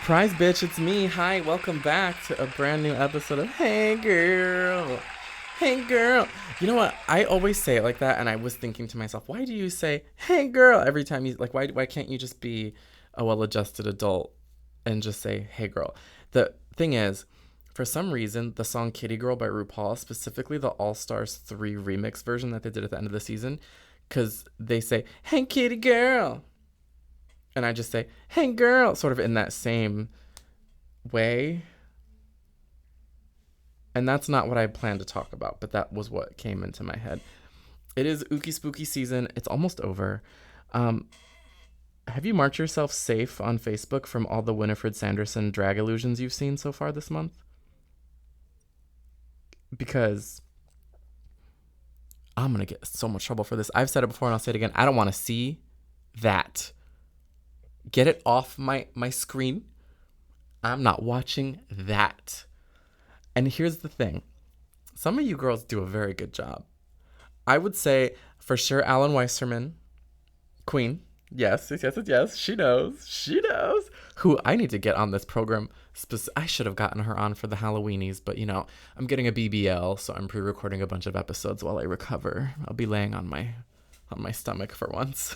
Surprise, bitch, it's me. Hi, welcome back to a brand new episode of Hey Girl. Hey Girl. You know what? I always say it like that, and I was thinking to myself, why do you say Hey Girl every time you, like, why can't you just be a well adjusted adult and just say Hey Girl? The thing is, for some reason, the song Kitty Girl by RuPaul, specifically the All Stars 3 remix version that they did at the end of the season, because they say, Hey Kitty Girl. And I just say, Hey Girl, sort of in that same way. And that's not what I planned to talk about, but that was what came into my head. It is Ookie Spooky season. It's almost over. Um, have you marked yourself safe on Facebook from all the Winifred Sanderson drag illusions you've seen so far this month? Because I'm going to get so much trouble for this. I've said it before and I'll say it again. I don't want to see that. Get it off my screen. I'm not watching that. And here's the thing. Some of you girls do a very good job. I would say, for sure, Alan Weisterman, Queen. Yes, yes, yes, yes. She knows. She knows. Who I need to get on this program. I should have gotten her on for the Halloweenies, but I'm getting a BBL, so I'm pre-recording a bunch of episodes while I recover. I'll be laying on my stomach for once.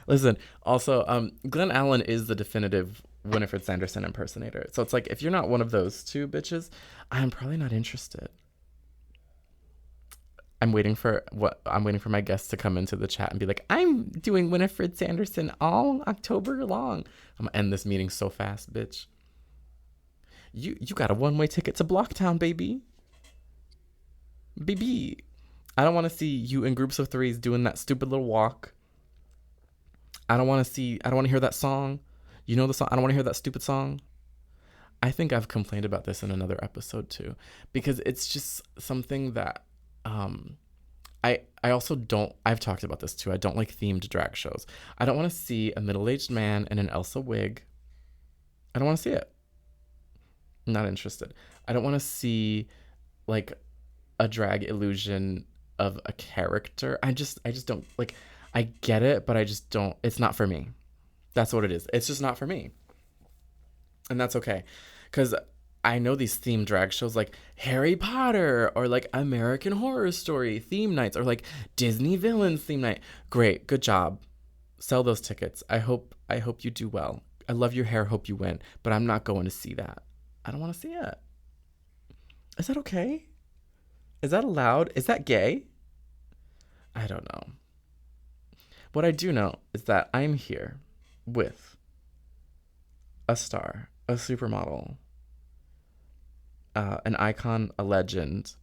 Listen, also, Glenn Allen is the definitive Winifred Sanderson impersonator. So it's like, if you're not one of those two bitches, I'm probably not interested. I'm waiting for my guests to come into the chat and be like, I'm doing Winifred Sanderson all October long. I'm gonna end this meeting so fast, bitch. You got a one-way ticket to Blocktown, baby. Baby. I don't want to see you in groups of threes doing that stupid little walk. I don't want to hear that song. You know the song? I don't want to hear that stupid song. I think I've complained about this in another episode too, because it's just something that I also don't. I've talked about this too. I don't like themed drag shows. I don't want to see a middle-aged man in an Elsa wig. I don't want to see it. I'm not interested. I don't want to see like a drag illusion of a character. I just don't like. I get it, but I just don't. It's not for me. That's what it is. It's just not for me. And that's okay. Because I know these themed drag shows like Harry Potter or like American Horror Story theme nights or like Disney Villains theme night. Great. Good job. Sell those tickets. I hope you do well. I love your hair. Hope you win. But I'm not going to see that. I don't want to see it. Is that okay? Is that allowed? Is that gay? I don't know. What I do know is that I'm here with a star, a supermodel, an icon, a legend,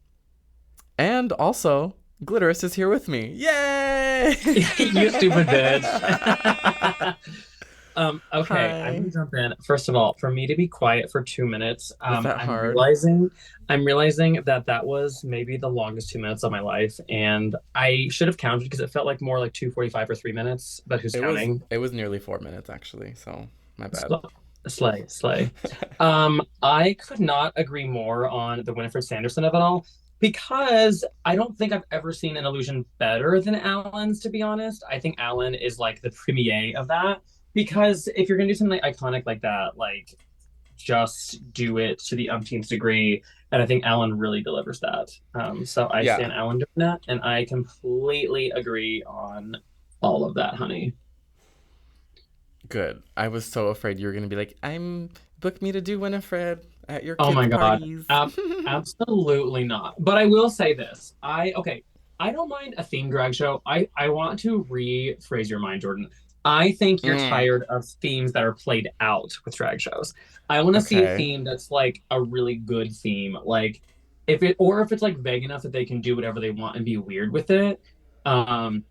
and also Glitteress is here with me. Yay! You stupid bitch. Okay, I'm Hi. gonna jump in. First of all, for me to be quiet for 2 minutes, Was that I'm hard? realizing that that was maybe the longest 2 minutes of my life, and I should have counted because it felt like more like 2:45 or 3 minutes. But who's It was counting? it was nearly 4 minutes actually, so my bad. Sl- Slay, slay. I could not agree more on the Winifred Sanderson of it all because I don't think I've ever seen an illusion better than Alan's, to be honest. I think Alan is like the premier of that because if you're gonna do something iconic like that, like just do it to the umpteenth degree. And I think Alan really delivers that. So I Yeah, stand Alan doing that, and I completely agree on all of that, honey. good. I was so afraid you were gonna be like, I'm book me to do Winifred at your Oh kids' my God. parties. Absolutely not. But I will say this. Okay, I don't mind a theme drag show. I want to rephrase your mind, Jordan. I think you're Mm, tired of themes that are played out with drag shows. I want to see a okay. theme that's like a really good theme. Like if it's like vague enough that they can do whatever they want and be weird with it. Um,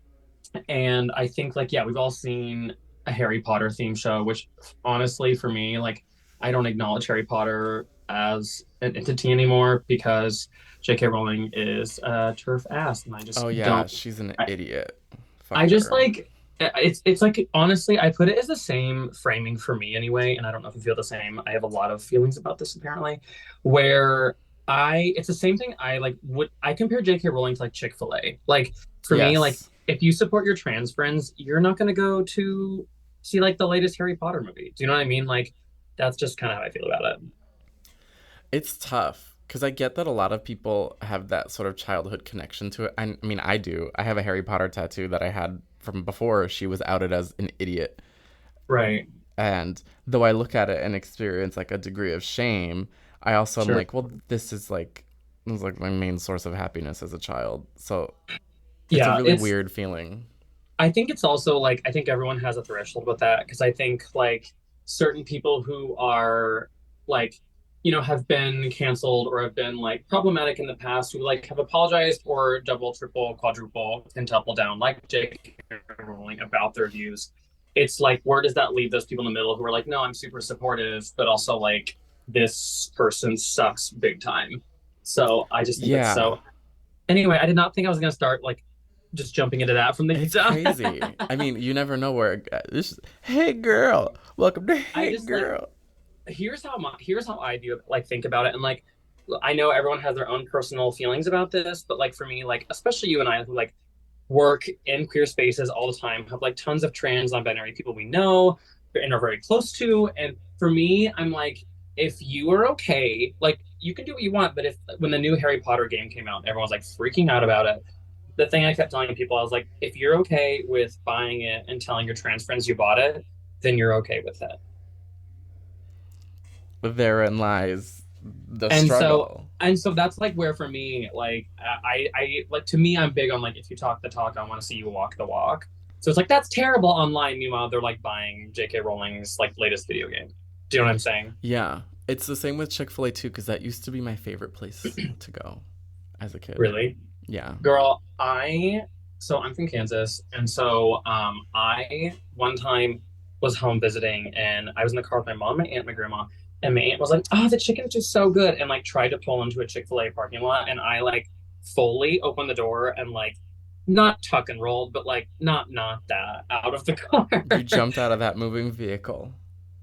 and I think like yeah, we've all seen a Harry Potter theme show, which honestly for me, like I don't acknowledge Harry Potter as an entity anymore because J.K. Rowling is a turf ass, and I Oh just yeah, don't. she's an I, idiot. I Fuck just her. like it's like honestly, I put it as the same framing for me anyway, and I don't know if you feel the same. I have a lot of feelings about this apparently, where I it's the same thing. I like would I compare J.K. Rowling to like Chick-fil-A. Like for me, like Yes. if you support your trans friends, you're not going to go to see like the latest Harry Potter movie. Do you know what I mean? Like that's just kind of how I feel about it. It's tough because I get that a lot of people have that sort of childhood connection to it. I mean, I do. I have a Harry Potter tattoo that I had from before she was outed as an idiot. Right. And though I look at it and experience like a degree of shame, I also am Sure. like, well, this is like my main source of happiness as a child. So it's a Yeah, really weird feeling. I think it's also like I think everyone has a threshold with that because I think like certain people who are like have been canceled or have been like problematic in the past who like have apologized or double, triple, quadruple, quintuple down like Jake Rowling about their views. It's like where does that leave those people in the middle who are like, no, I'm super supportive, but also like this person sucks big time. So I just think it's Yeah, so. Anyway, I did not think I was gonna start like just jumping into that from the it's jump. crazy. I mean, you never know where this. Hey, girl, welcome to I Hey just like Girl. here's how I do like think about it and like I know everyone has their own personal feelings about this, but like for me, like especially you and I who like work in queer spaces all the time, have like tons of trans non-binary people we know and are very close to. And for me, I'm like, if you are okay, like you can do what you want, but if when the new Harry Potter game came out, everyone's like freaking out about it. The thing I kept telling people, I was like, if you're okay with buying it and telling your trans friends you bought it, then you're okay with it. Therein lies the and so struggle. and so that's like where for me like I like to me I'm big on like if you talk the talk I want to see you walk the walk. So it's like that's terrible online, meanwhile they're like buying J.K. Rowling's like latest video game. Do you know what I'm saying? Yeah, it's the same with Chick-fil-A too, because that used to be my favorite place to go as a kid. Really? Yeah. Girl, I'm from Kansas, and so I one time was home visiting, and I was in the car with my mom, my aunt, my grandma, and my aunt was like, "Oh, the chicken's just so good," and like tried to pull into a Chick-fil-A parking lot, and I like fully opened the door and like not tuck and rolled, but like not that out of the car, You jumped out of that moving vehicle.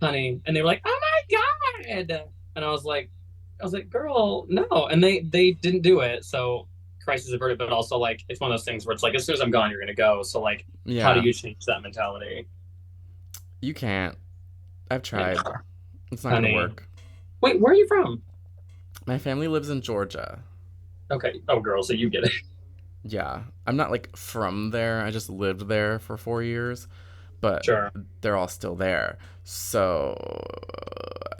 honey, and they were like, "Oh my God," and I was like, "Girl, no," and they didn't do it, so crisis averted, but also like it's one of those things where it's like as soon as I'm gone, you're gonna go. So like, how do Yeah, you change that mentality? you can't. I've Yeah, tried. It's not gonna honey. work. Wait, where are you from? My family lives in Georgia. Okay. Oh, girl, so you get it. Yeah, I'm not like from there. I just lived there for 4 years, but Sure. they're all still there. So,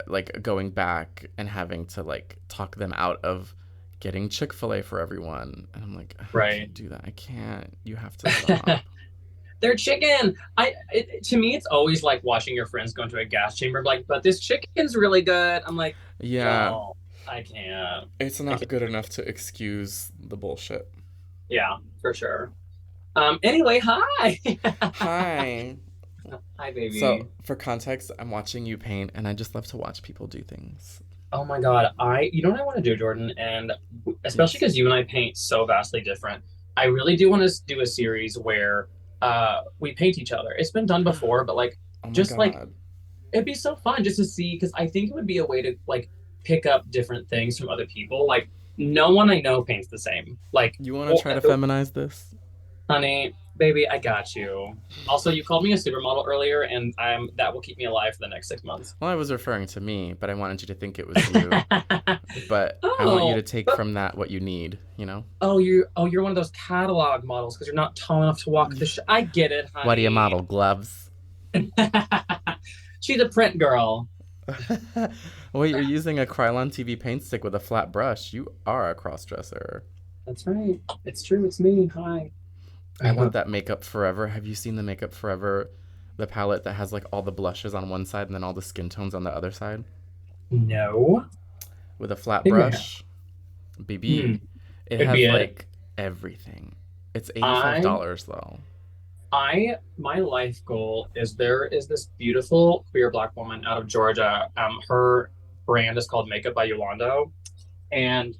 like going back and having to like talk them out of getting Chick-fil-A for everyone, and I'm like, I Right. can't do that. I can't. You have to stop. They're chicken. To me, it's always like watching your friends go into a gas chamber, like, but this chicken's really good. I'm like, Yeah, y'all, I can't. it's I not can't. good enough to excuse the bullshit. Yeah, for sure. Anyway, hi. Hi. Hi, So, baby. for context, I'm watching you paint, and I just love to watch people do things. Oh my God. You know what I want to do, Jordan? And especially Yes. because you and I paint so vastly different, I really do want to do a series where we paint each other. It's been done before, but like, Oh my just like, god. it'd be so fun just to see, because I think it would be a way to like pick up different things from other people. Like, no one I know paints the same. Like, You want to or, try to feminize this? honey, baby, I got you. Also, you called me a supermodel earlier, and that will keep me alive for the next 6 months. Well, I was referring to me, but I wanted you to think it was you. But I want you to Oh, take but from that what you need, you know? you're one of those catalog models because you're not tall enough to walk the I get it, What do you honey. model? Gloves? She's a print girl. Wait, you're using a Krylon TV paint stick with a flat brush. You are a crossdresser. That's right. It's true. It's me. Hi. I want that Makeup Forever. Have you seen the Makeup Forever, the palette that has like all the blushes on one side and then all the skin tones on the other side No. with a flat Maybe I have. brush? Hmm. BB. It Could be has it. like everything. It's I $85 though. my life goal is there is this beautiful queer black woman out of Georgia. Her brand is called Makeup by Yolando, and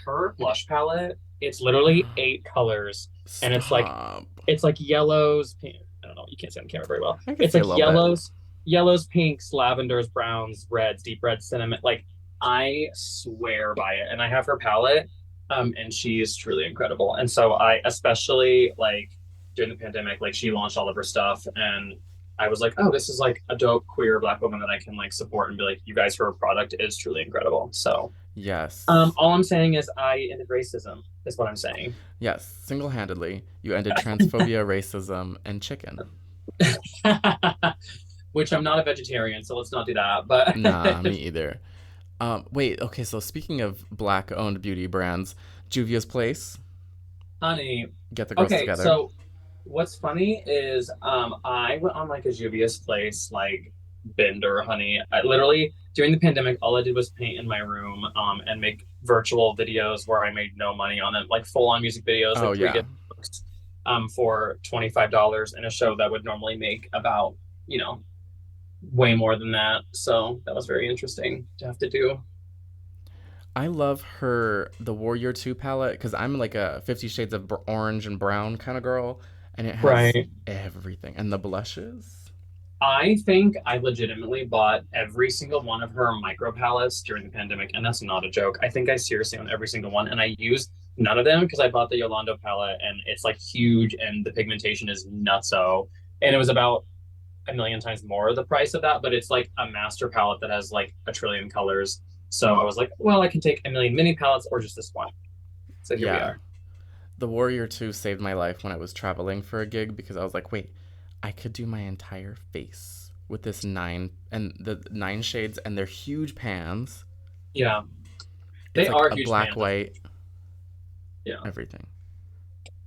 her blush palette, it's literally 8 colors, and Stop. it's like yellows, pink, I don't know, you can't see on camera very well. I can It's see a like little bit. yellows, pinks, lavenders, browns, reds, deep red, cinnamon. Like I swear by it. And I have her palette, and she's truly incredible. And so I especially like during the pandemic, like she launched all of her stuff, and I was like, oh, this is like a dope queer Black woman that I can like support and be like, you guys, her product is truly incredible. So, Yes. all I'm saying is I ended racism, is what I'm saying. Yes. Single handedly, you ended transphobia, racism, and chicken. Which I'm not a vegetarian, so let's not do that. But Nah, me either. Wait, okay, so speaking of black owned beauty brands, Juvia's Place, honey, get the girls okay, together. so what's funny is I went on like a Juvia's Place like bender, honey. I literally during the pandemic, all I did was paint in my room and make virtual videos where I made no money on it, like full on music videos, Oh, like three yeah. different books for $25 in a show that would normally make about, you know, way more than that. So that was very interesting to have to do. I love the Warrior 2 palette because I'm like a 50 Shades of Orange and Brown kind of girl, and it has Right. everything. And the blushes. I think I legitimately bought every single one of her micro palettes during the pandemic, and that's not a joke. I think I seriously own every single one, and I used none of them because I bought the Yolando palette, and it's like huge, and the pigmentation is nutso, and it was about a million times more the price of that, but it's like a master palette that has like a trillion colors. So I was like, well, I can take a million mini palettes or just this one. So here we Yeah. are. The Warrior 2 saved my life when I was traveling for a gig because I was like, wait, I could do my entire face with this the 9 shades, and they're huge pans. Yeah, It's they like are a huge black, fans. white, Yeah, everything.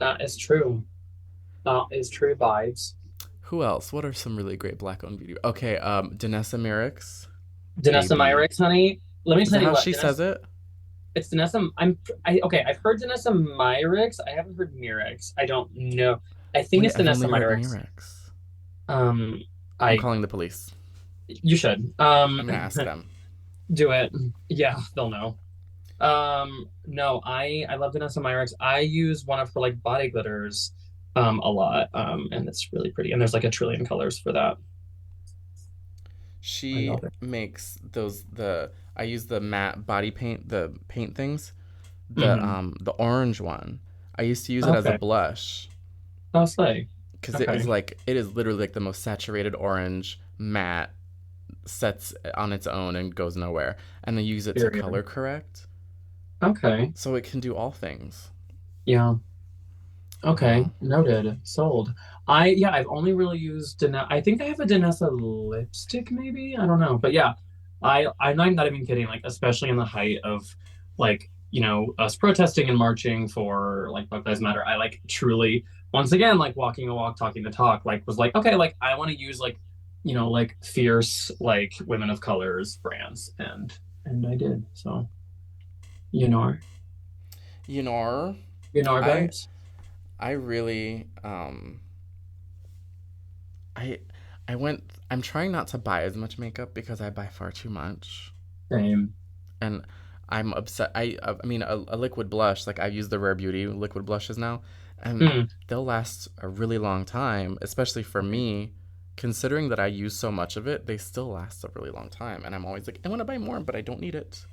that is true. That is true vibes. Who else? What are some really great black owned beauty? Okay, Danessa Myricks, Danessa baby. Myricks, honey. Let me Is tell that you how what, she Danessa. says it? It's Danessa. Okay. I've heard Danessa Myricks. I haven't heard Myricks. I don't know. I think Wait, it's I've only Danessa heard Myricks. Myricks. Um, I'm I calling the police. you should I'm gonna ask them. do it. Yeah, they'll know. No, I love Vanessa Myricks. I use one of her like body glitters a lot. And it's really pretty. And there's like a trillion colors for that. I She love it. makes the I use the matte body paint, the paint things, Hmm. the orange one. I used to use it as a Okay. blush I'll say. because Okay. it is literally like the most saturated orange matte, sets on its own and goes nowhere. And I use it to color Period. correct, Okay. so it can do all things. Yeah. Okay. Oh, Noted. Sold. I've only really used I think I have a Danessa lipstick, maybe. I don't know. But yeah, I'm not even kidding. Like, especially in the height of like, us protesting and marching for like Black Lives Matter, I like truly once again, like walking a walk, talking the talk, like was like, okay, like I want to use like, like fierce, like women of colors brands. And I did. So, you know, you know, our I babes. I really I I went. I'm trying not to buy as much makeup because I buy far too much, Same. and I'm upset. I mean, a liquid blush, like I use the Rare Beauty liquid blushes now, and Mm. they'll last a really long time, especially for me. Considering that I use so much of it, they still last a really long time, and I'm always like, I want to buy more, but I don't need it,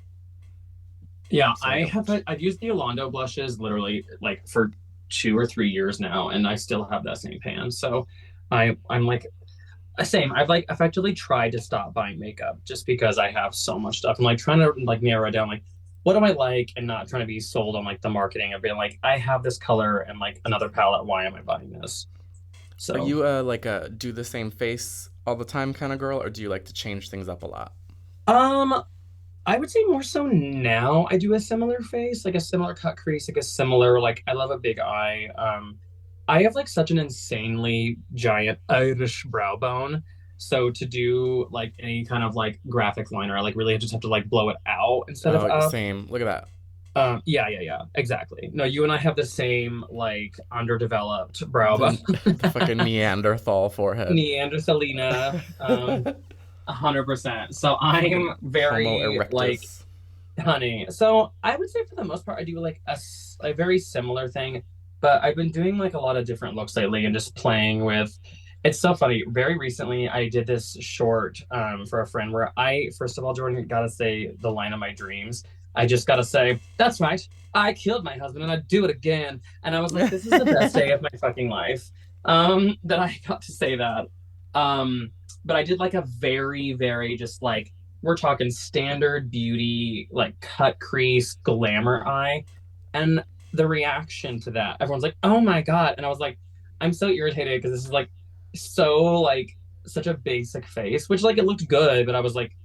Yeah, so I don't. I've used the Yolando blushes literally like for 2 or 3 years now, and I still have that same pan. So I'm like same. I've like effectively tried to stop buying makeup just because I have so much stuff. I'm like trying to like narrow it down like what do I like and not trying to be sold on like the marketing of being like I have this color and like another palette. Why am I buying this? Are So you like a do the same face all the time kind of girl, or do you like to change things up a lot? um I would say more so now. I do a similar face, like a similar cut crease, like a similar like I love a big eye. I have like such an insanely giant Irish brow bone. So to do like any kind of like graphic liner, I like really just have to like blow it out instead of Oh, up. same. Look at that. Yeah, exactly. No, you and I have the same like underdeveloped brow bone. The the fucking Neanderthal forehead. Neanderthalina, 100%. So Fucking I'm Homo very like erectus. honey. So I would say for the most part, I do like a very similar thing, but I've been doing like a lot of different looks lately and just playing with. It's so funny. Very recently, I did this short for a friend where first of all, Jordan, gotta say the line of my dreams. I just gotta say, that's right. I killed my husband and I'd do it again. And I was like, this is the best day of my fucking life. That I got to say that. Um, but I did like a very, very just like we're talking standard beauty, like cut crease, glamour eye. And the reaction to that, everyone's like, oh my God. And I was like, I'm so irritated because this is like so like such a basic face, which like it looked good, but I was like,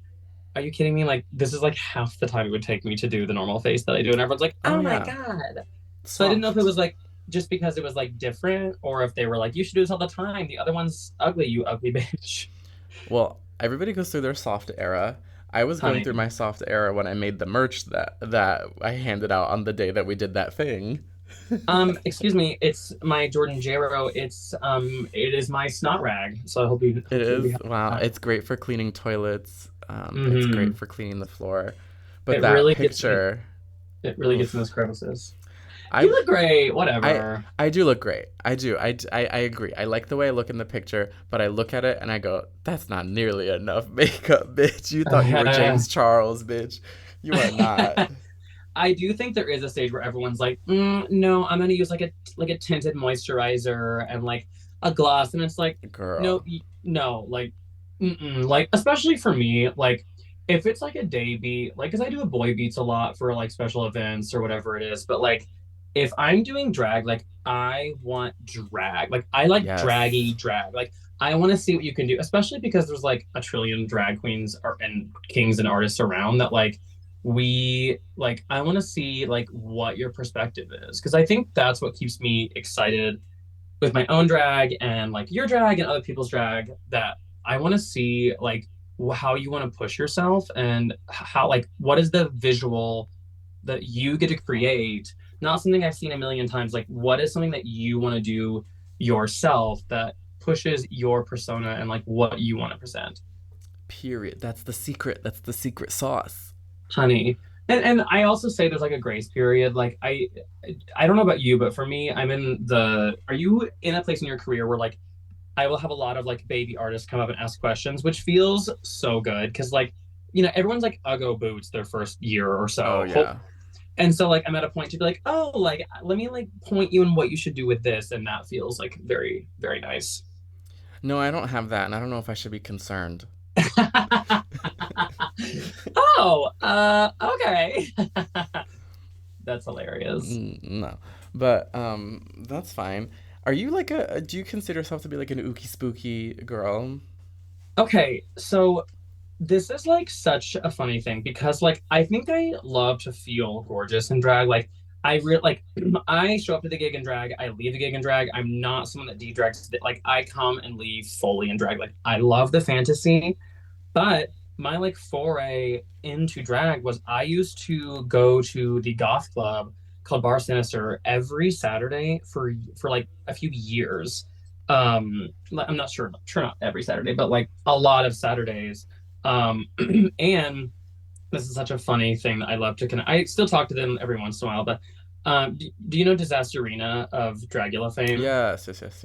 are you kidding me? Like this is like half the time it would take me to do the normal face that I do. And everyone's like, Oh oh my yeah, God. So I didn't know if it soft. was like just because it was like different or if they were like, you should do this all the time. The other one's ugly, you ugly bitch. Well, everybody goes through their soft era. I was going through Honey. my soft era when I made the merch that I handed out on the day that we did that thing. Excuse me, it's my Jordan Jayro. It is my snot rag. So I It hope you'll be is. happy Wow. with that. It's great for cleaning toilets. It's great Mm-hmm. for cleaning the floor. But It that really gets in picture, it really gets in those oof. crevices. You I look great, I whatever. I do look great. I do. I agree. I like the way I look in the picture, but I look at it and I go, that's not nearly enough makeup, bitch. You thought you were James Charles, bitch. You are not. I do think there is a stage where everyone's like, no, I'm gonna use like a tinted moisturizer and like a gloss, and it's like, no, Girl. no, like, like especially for me, like if it's like a day beat, like because I do a boy beats a lot for like special events or whatever it is, but like if I'm doing drag, like I want drag, like I like Yes. draggy drag, like I want to see what you can do, especially because there's like a trillion drag queens and kings and artists around that like we like I want to see like what your perspective is because I think that's what keeps me excited with my own drag and like your drag and other people's drag that I want to see like how you want to push yourself and how like what is the visual that you get to create, not something I've seen a million times, like what is something that you want to do yourself that pushes your persona and like what you want to present. Period. That's the secret. That's the secret sauce. Honey. And I also say there's like a grace period. Like I don't know about you, but for me, I'm in the are you in a place in your career where like I will have a lot of like baby artists come up and ask questions, which feels so good because like everyone's like Uggo boots their first year or Oh so. yeah. And so like I'm at a point to be like, oh, like let me like point you in what you should do with this, and that feels like very, very nice. No, I don't have that, and I don't know if I should be concerned. Oh, okay. That's hilarious. No, but that's fine. Are you like a? Do you consider yourself to be like an ooky spooky girl? Okay, so this is like such a funny thing because like I think I love to feel gorgeous in drag. Like I really like I show up to the gig in drag, I leave the gig in drag. I'm not someone that de-drags. Like I come and leave fully in drag. Like I love the fantasy, but my like foray into drag was I used to go to the goth club called Bar Sinister every Saturday for like a few years. I'm not sure not every Saturday, but like a lot of Saturdays. And this is such a funny thing that I love to connect. I still talk to them every once in a while, but do you know Disasterina of Dragula fame? Yes, yes, yes,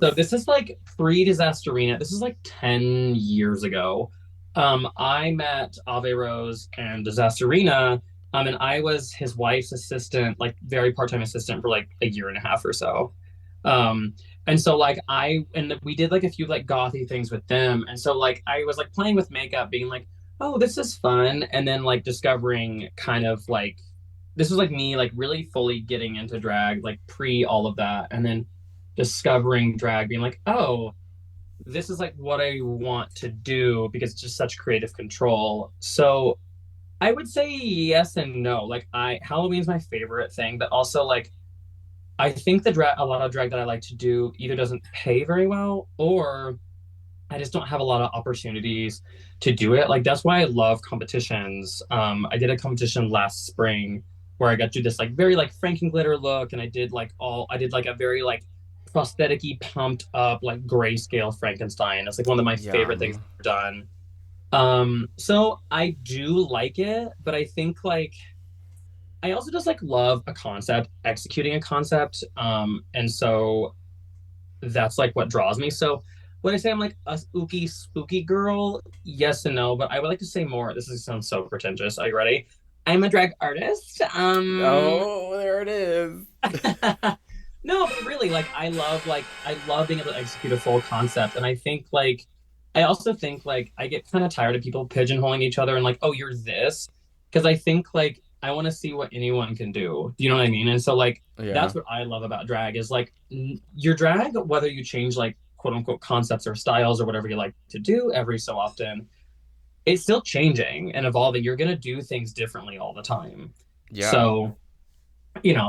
So yes. this is like pre-Disasterina. This is like 10 years ago. I met Ave Rose and Disasterina, and I was his wife's assistant, like very part-time assistant for like a year and a half or so. Um, and so like we did like a few like gothy things with them. And so like I was like playing with makeup, being like, oh, this is fun. And then like discovering kind of like this was like me like really fully getting into drag, like pre all of that. And then discovering drag, being like, oh, this is like what I want to do because it's just such creative control. So I would say yes and no. Like I Halloween's my favorite thing, but also like I think the drag a lot of drag that I like to do either doesn't pay very well or I just don't have a lot of opportunities to do it. Like that's why I love competitions. I did a competition last spring where I got to do this like very like Franken glitter look, and I did like a very like prosthetic-y pumped up like grayscale Frankenstein. It's like one of my favorite things Yum. I've done. So I do like it, but I think like I also just like love a concept, executing a concept. And so that's like what draws me. So when I say I'm like a spooky, spooky girl, yes and no, but I would like to say more. This is sounds so pretentious. Are you ready? I'm a drag artist. Oh, there it is. No, but really, I love being able to execute a full concept, and I think I also think I get kind of tired of people pigeonholing each other and like, oh, you're this, because I think I want to see what anyone can do. Do you know what I mean? And so Yeah. that's what I love about drag is your drag, whether you change quote unquote concepts or styles or whatever you like to do every so often, it's still changing and evolving. You're gonna do things differently all the time. Yeah. So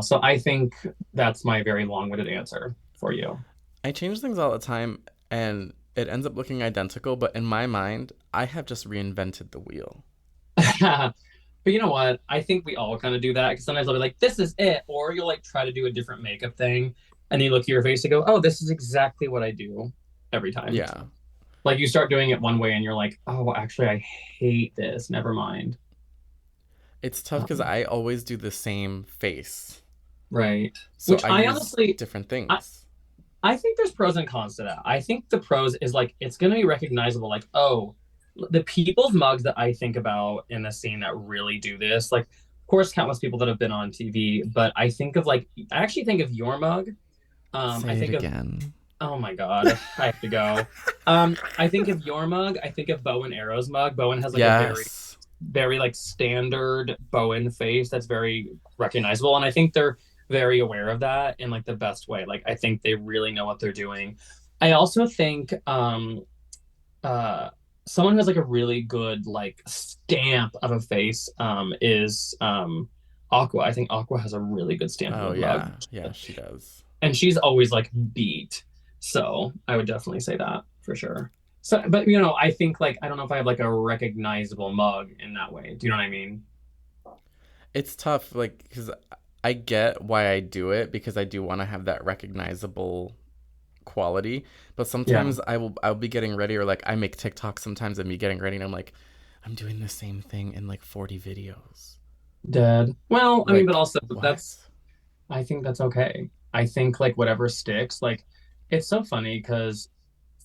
so I think that's my very long-winded answer for you. I change things all the time and it ends up looking identical, but in my mind, I have just reinvented the wheel. But you know what? I think we all kind of do that because sometimes I'll be like, this is it. Or you'll try to do a different makeup thing. And then you look at your face and go, oh, this is exactly what I do every time. Yeah. Like you start doing it one way and you're like, oh, actually, I hate this. Never mind. It's tough because Um, I always do the same face. right. So Which I I use honestly, different I, things. I think there's pros and cons to that. I think the pros is it's going to be recognizable. Like, oh, the people's mugs that I think about in the scene that really do this, of course, countless people that have been on TV, but I think of I actually think of your mug. I Say it think of, again. oh my God, I have to go. I think of your mug. I think of Bowen Arrow's mug. Bowen has a very, Yes. very standard Bowen face that's very recognizable. And I think they're very aware of that in the best way. I think they really know what they're doing. I also think uh someone who has a really good stamp of a face is Aqua. I think Aqua has a really good stamp of Oh, a mug. yeah. Yeah, she does. And she's always beat. So I would definitely say that for sure. So but I think I don't know if I have a recognizable mug in that way. Do you know what I mean? It's tough, like, because I get why I do it because I do want to have that recognizable quality. But Yeah. sometimes I'll be getting ready, or like I make TikToks sometimes of me getting ready, and I'm like, I'm doing the same thing in like 40 videos. Dead. Well, I mean, but Like, also what? I think that's okay. I think whatever sticks, it's so funny because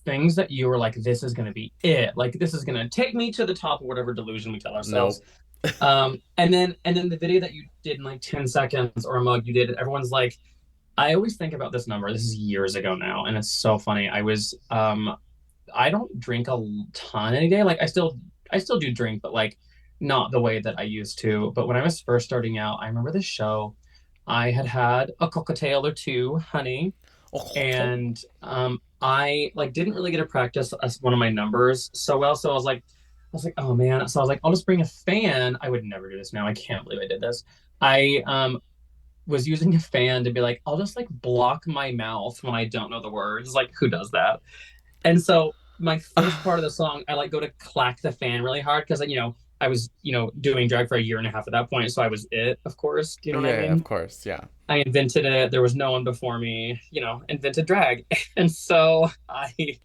things that you were like, this is gonna be it, this is gonna take me to the top of whatever delusion we tell ourselves. Nope. And then the video that you did in 10 seconds or a mug you did, everyone's like, I always think about this number. This is years ago now, and it's so funny. I don't drink a ton any day. I still do drink, but not the way that I used to. But when I was first starting out, I remember this show. I had a cocktail or two, honey, and I didn't really get to practice as one of my numbers so well. So I was like, oh man. So I was like, I'll just bring a fan. I would never do this now. I can't believe I did this. I was using a fan to be like, I'll just block my mouth when I don't know the words. Like, who does that? And so my first part of the song, I go to clack the fan really hard because I was doing drag for a year and a half at that point, so I was it, of course. Do you know what I Yeah, of mean? course. Yeah. I invented it. There was no one before me, invented drag, and so I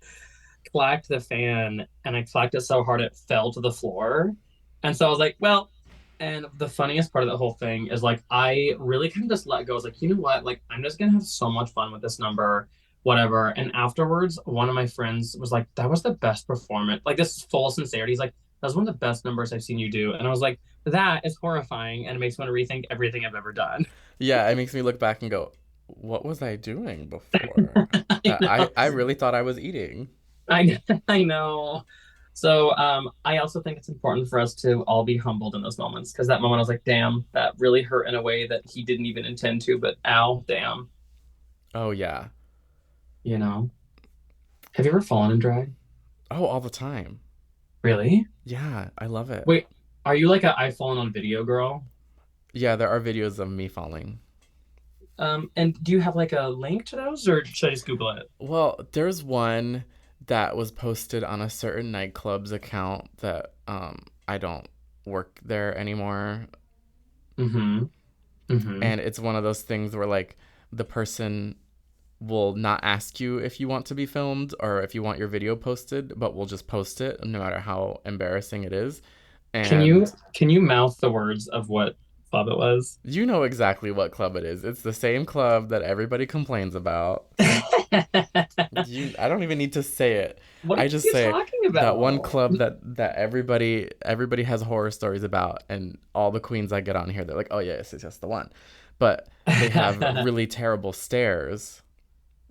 clacked the fan, and I clacked it so hard it fell to the floor. And so I was like, well, and the funniest part of the whole thing is I really kind of just let go. I was like, you know what? I'm just gonna have so much fun with this number, whatever. And afterwards, one of my friends was like, that was the best performance. This is full sincerity. He's like, that was one of the best numbers I've seen you do. And I was like, that is horrifying and it makes me want to rethink everything I've ever done. Yeah, it makes me look back and go, what was I doing before? I know. I really thought I was eating. I know. So I also think it's important for us to all be humbled in those moments because that moment I was like, damn, that really hurt in a way that he didn't even intend to, but ow, damn, Oh, yeah. you know. Have you ever fallen in drag? Oh, all the time. Really? Yeah, I love it. Wait, are you like a I've fallen on video girl? Yeah, there are videos of me falling. And do you have a link to those or should I just Google it? Well, there's one that was posted on a certain nightclub's account that I don't work there anymore. Mm-hmm. Mm-hmm. And it's one of those things where like the person will not ask you if you want to be filmed or if you want your video posted, but will just post it no matter how embarrassing it is. Can you And can you mouth the words of what club it was? you know exactly what club it is. It's the same club that everybody complains about. I don't even need to say it. What are I just you say talking that one about? club that everybody has horror stories about, and all the queens I get on here, they're like, oh yes, it's just the one. but they have really terrible stairs,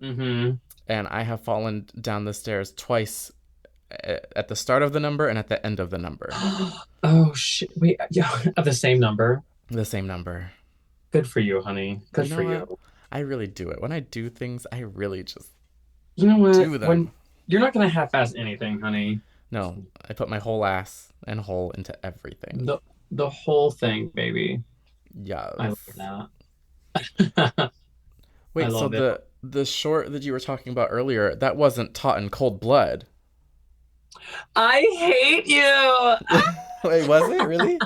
Mm-hmm. and I have fallen down the stairs twice at the start of the number and at the end of the number. Oh shit. Wait, yeah, of the same number. The same number. Good for you, honey. You Good know for what? you. I really do it. When I do things, I really just You know what? do When them. you're not gonna half-ass anything, honey. No, I put my whole ass and whole into everything. The the whole thing, baby. I Yes. love that. I Wait, so love it. the short that you were talking about earlier, that wasn't taught in cold blood. I hate you. Wait, was it really?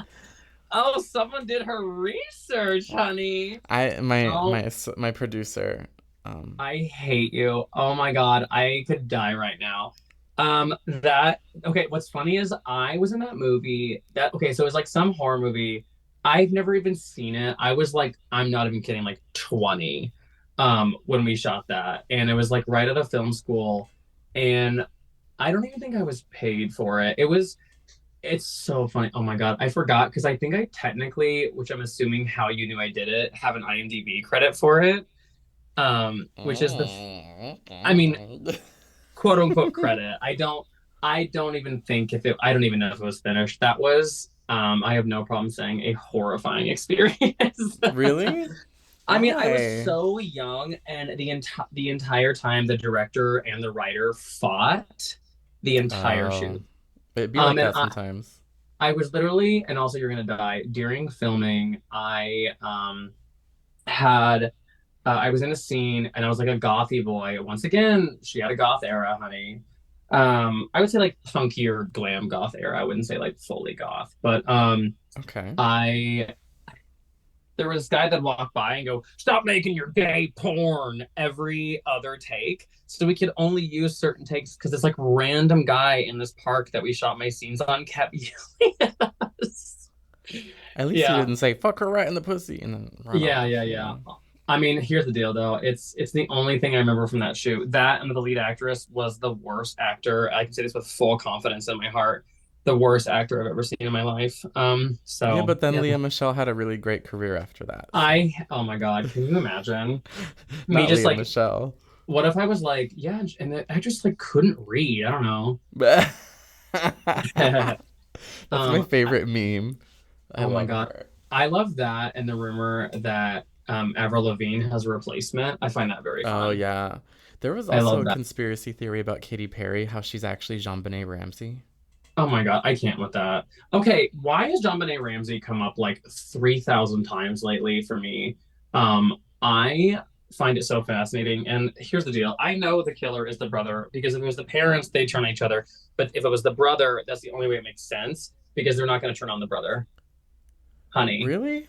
Oh, someone did her research, honey. I my Oh, my my producer. Um. I hate you. Oh my God, I could die right now. That okay, what's funny is I was in that movie that okay, so it was like some horror movie. I've never even seen it. I was like, I'm not even kidding, like 20 when we shot that. And it was like right out of film school. And I don't even think I was paid for it. It's so funny. Oh my God. I forgot because I think I technically, which I'm assuming how you knew I did it, have an IMDb credit for it. Which is I mean, quote unquote credit. I don't even think if it, I don't even know if it was finished. That was, I have no problem saying a horrifying experience. Really? I mean, I was Why? so young, and the entire time the director and the writer fought the entire Oh, shoot. it'd be like And that sometimes. I was literally, and also you're gonna die during filming. Had I was in a scene and I was like a gothy boy. Once again, she had a goth era, honey. I would say like funkier glam goth era. I wouldn't say like fully goth, but Okay. I there was this guy that walked by and go, "Stop making your gay porn" every other take. So we could only use certain takes because this like random guy in this park that we shot my scenes on kept yelling at us. At least he Yeah, didn't say "fuck her right in the pussy" and then run off. You yeah. know. I mean, here's the deal though. It's the only thing I remember from that shoot. That and the lead actress was the worst actor. I can say this with full confidence in my heart. The worst actor I've ever seen in my life. Yeah, So but then yeah. Leah Michelle had a really great career after that. So Oh my God, can you imagine? Me not just Leah like, Michelle. what if I was like, yeah, and the actress like couldn't read. I don't know. That's my um, favorite meme. I oh my love God. her. I love that and the rumor that Avril Lavigne has a replacement. I find that very Oh fun. yeah. There was I also love a that. conspiracy theory about Katy Perry, how she's actually Jean Benet Ramsey. Oh my God, I can't with that. Okay, why has John Benet Ramsey come up like 3,000 times lately for me? I find it so fascinating. And here's the deal. I know the killer is the brother because if it was the parents, they turn on each other. But if it was the brother, that's the only way it makes sense because they're not going to turn on the brother. Honey. Really?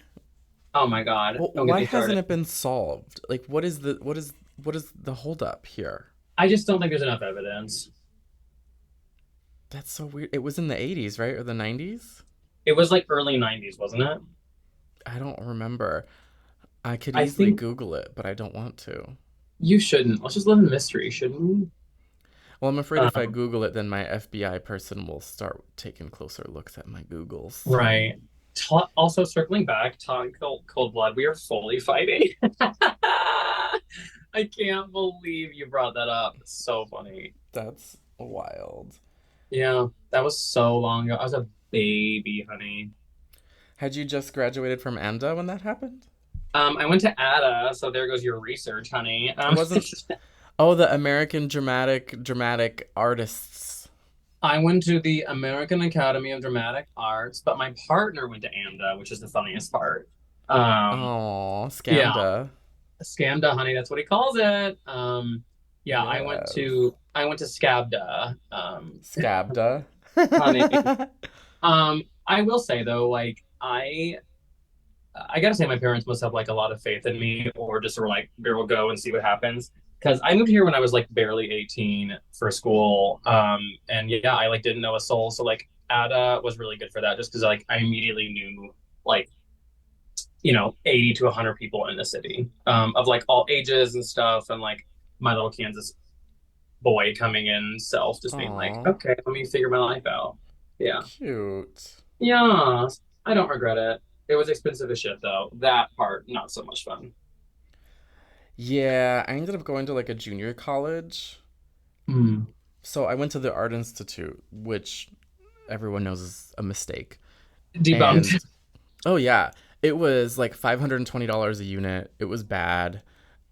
Oh my God, Well, don't get why me hasn't started. it been solved? Like, what is the holdup here? I just don't think there's enough evidence. That's so weird. It was in the 80s, right? Or the 90s? It was like early 90s, wasn't it? I don't remember. I could I easily think Google it, but I don't want to. you shouldn't. Let's just live in mystery, shouldn't we? Well, I'm afraid if I Um, Google it, then my FBI person will start taking closer looks at my Googles. So, Right. Also, circling back, talking cold blood, we are fully fighting. I can't believe you brought that up. It's so funny. that's wild. Yeah, that was so long ago. I was a baby, honey. Had you just graduated from AMDA when that happened? I went to ADA, so there goes your research, honey. It wasn't. Oh, the American Dramatic Artists. I went to the American Academy of Dramatic Arts, but my partner went to AMDA, which is the funniest part. Um, Oh, yeah, Scamda. Scamda, honey, that's what he calls it. Yeah, Yes. I went to Scabda, Scabda. honey. I will say though, like I gotta say my parents must have like a lot of faith in me, or just were like, "Here we'll go and see what happens." Because I moved here when I was like barely 18 for school, and yeah, I like didn't know a soul, so like ADA was really good for that, just because like I immediately knew like 80 to 100 people in the city, of like all ages and stuff, and like my little Kansas boy coming in self just being like, Aw, okay, let me figure my life out. Yeah. cute. Yeah. I don't regret it. It was expensive as shit though. That part, not so much fun. Yeah, I ended up going to like a junior college. Mm. So I went to the Art Institute, which everyone knows is a mistake. Debunked. And oh yeah, it was like $520 a unit. It was bad.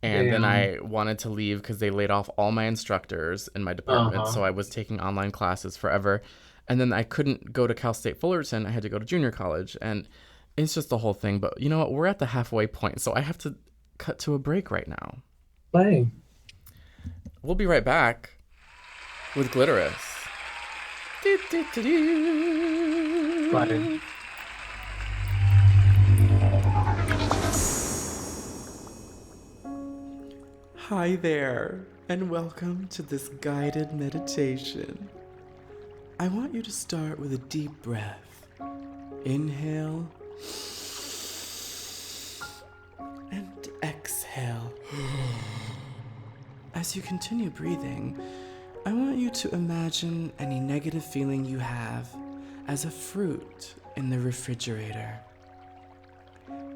And then Damn. I wanted to leave because they laid off all my instructors in my department. Uh-huh. So I was taking online classes forever. And then I couldn't go to Cal State Fullerton. I had to go to junior college. And it's just the whole thing. But you know what? We're at the halfway point. So I have to cut to a break right now. Play. We'll be right back with Glitteress. Play. Hi there, and welcome to this guided meditation. I want you to start with a deep breath. Inhale and exhale. As you continue breathing, I want you to imagine any negative feeling you have as a fruit in the refrigerator.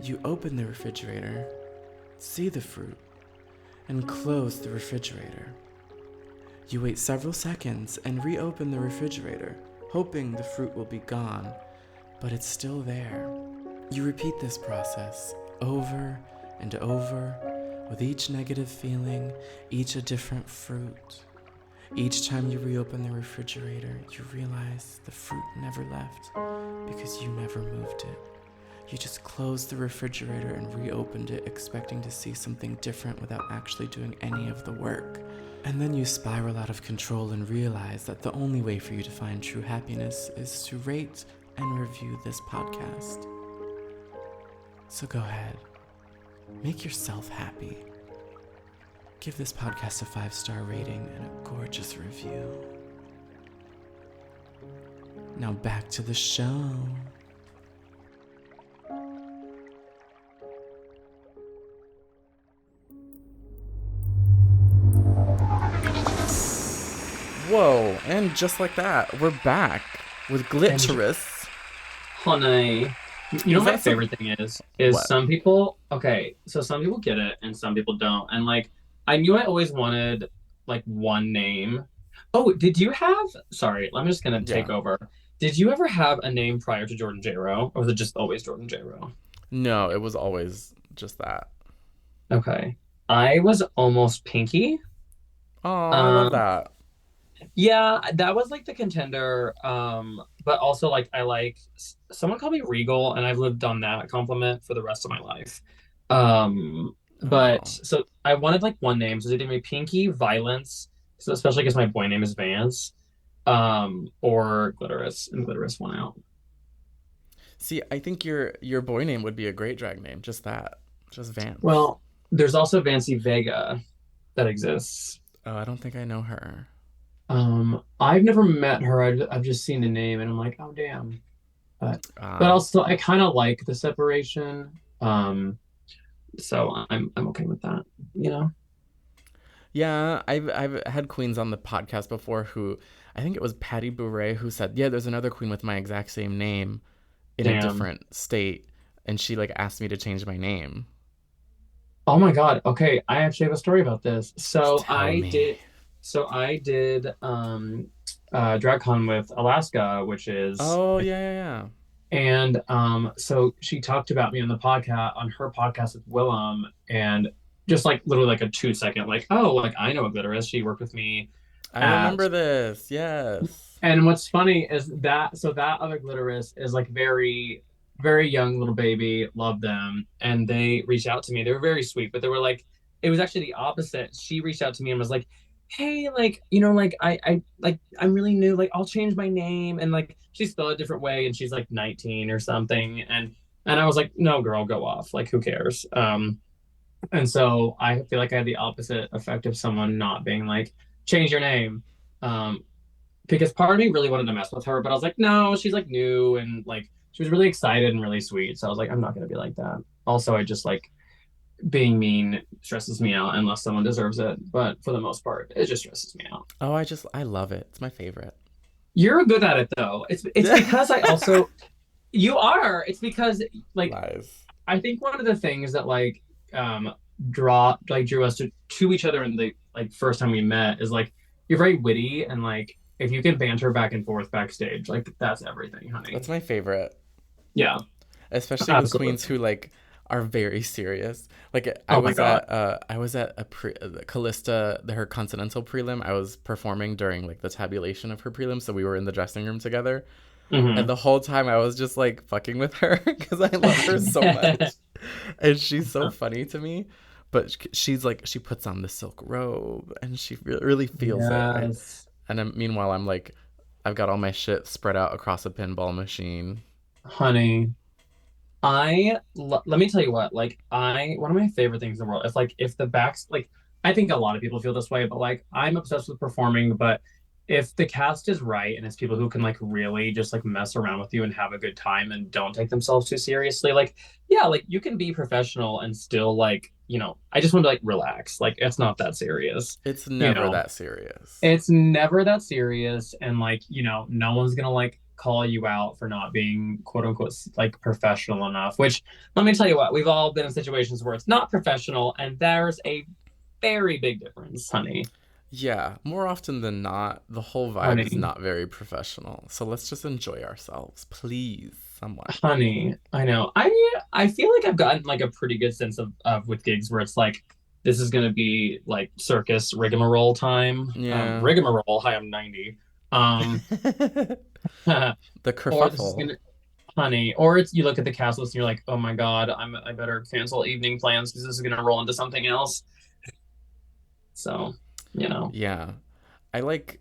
You open the refrigerator, see the fruit, and close the refrigerator. You wait several seconds and reopen the refrigerator, hoping the fruit will be gone, but it's still there. You repeat this process over and over, with each negative feeling, each a different fruit. Each time you reopen the refrigerator, you realize the fruit never left because you never moved it. You just closed the refrigerator and reopened it, expecting to see something different without actually doing any of the work. And then you spiral out of control and realize that the only way for you to find true happiness is to rate and review this podcast. So go ahead, make yourself happy. Give this podcast a 5-star rating and a gorgeous review. Now back to the show. Whoa, and just like that, we're back with Glitteress. Honey. You know Is what my that some... favorite thing is What? some people, okay, so some people get it and some people don't. And like I knew I always wanted like one name. Oh, did you have, sorry, I'm just gonna take Yeah. over. Did you ever have a name prior to Jordan Jayro? Or was it just always Jordan Jayro? No, it was always just that. Okay. I was almost Pinky. Oh, I love Um, that. yeah, that was like the contender. But also like I like someone called me Regal, and I've lived on that compliment for the rest of my life. But Oh. so I wanted like one name, so they did me Pinky, Violence, so especially because my boy name is Vance, or Glitteress, and Glitteress won out. See, I think your boy name would be a great drag name. Just that. Just Vance. Well, there's also Vancy Vega that exists. Oh, I don't think I know her. I've never met her. I've just seen the name, and I'm like, oh damn. But Ah. also I kind of like the separation. So I'm okay with that, you know? Yeah, I've had queens on the podcast before who I think it was Patty Bouret who said, "Yeah, there's another queen with my exact same name in a Damn. different state." And she like asked me to change my name. Oh my God. Okay, I actually have a story about this. Tell me. So I did DragCon with Alaska, which is Oh, yeah, yeah, yeah. and so she talked about me on the podcast on her podcast with Willem, and just like literally like a 2 second like, oh, like I know a Glitteress. She worked with me I at remember this. Yes. and what's funny is that so that other Glitteress is like very, very young little baby, love them. And they reached out to me. They were very sweet, but they were like, it was actually the opposite. She reached out to me and was like, hey, like, like I'm really new, like I'll change my name. And like she's spelled a different way and she's like 19 or something. And I was like, no, girl, go off. Like, who cares? And so I feel like I had the opposite effect of someone not being like, change your name. Um, because part of me really wanted to mess with her, but I was like, no, she's like new and like she was really excited and really sweet. So I was like, I'm not gonna be like that. Also, I just like being mean stresses me out unless someone deserves it. But for the most part, it just stresses me out. Oh, I love it. It's my favorite. You're good at it though. It's because I also You are. It's because like Lies. I think one of the things that um draw like drew us to each other in the like first time we met is like you're very witty and like if you can banter back and forth backstage, like that's everything, honey. That's my favorite. Yeah, Especially with queens absolutely. who like are very serious. Like Oh my God. I was at Callista her Continental prelim. I was performing during like the tabulation of her prelim, so we were in the dressing room together. And Hmm. the whole time I was just like fucking with her because I love her so much. And she's so funny to me. But she's like, she puts on the silk robe and she really feels it. Yes, Meanwhile, I'm like, I've got all my shit spread out across a pinball machine. honey. Let me tell you what, like I one of my favorite things in the world is like if the backs like I think a lot of people feel this way, but like I'm obsessed with performing, but if the cast is right and it's people who can like really just like mess around with you and have a good time and don't take themselves too seriously, like yeah, like you can be professional and still like, I just want to like relax. Like it's not that serious. It's You never know, that serious. it's never that serious, and like, no one's gonna like call you out for not being quote unquote like professional enough, which let me tell you what, we've all been in situations where it's not professional, and there's a very big difference, honey. Yeah, more often than not, the whole vibe is Honey, not very professional. So let's just enjoy ourselves, please, somewhat. honey, I know. I feel like I've gotten like a pretty good sense of with gigs where it's like this is gonna be like circus rigmarole time. Yeah. Rigmarole, hi, I'm 90. Um The or this is kerfuffle. gonna honey, or it's you look at the cast list and you're like, oh my god, I better cancel evening plans because this is gonna roll into something else. So, you know, Yeah. I like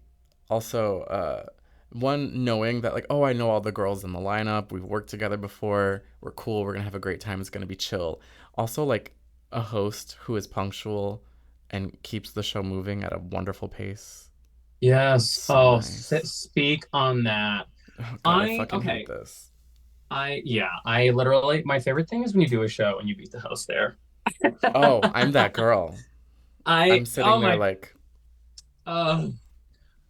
also one knowing that like, oh, I know all the girls in the lineup. We've worked together before. We're cool. We're gonna have a great time. It's gonna be chill. Also like a host who is punctual and keeps the show moving at a wonderful pace. yes. So Oh, nice. speak on that. Oh god, I I fucking hate okay. this. I literally my favorite thing is when you do a show and you beat the host there. Oh, I'm that girl. I'm sitting Oh there my like, uh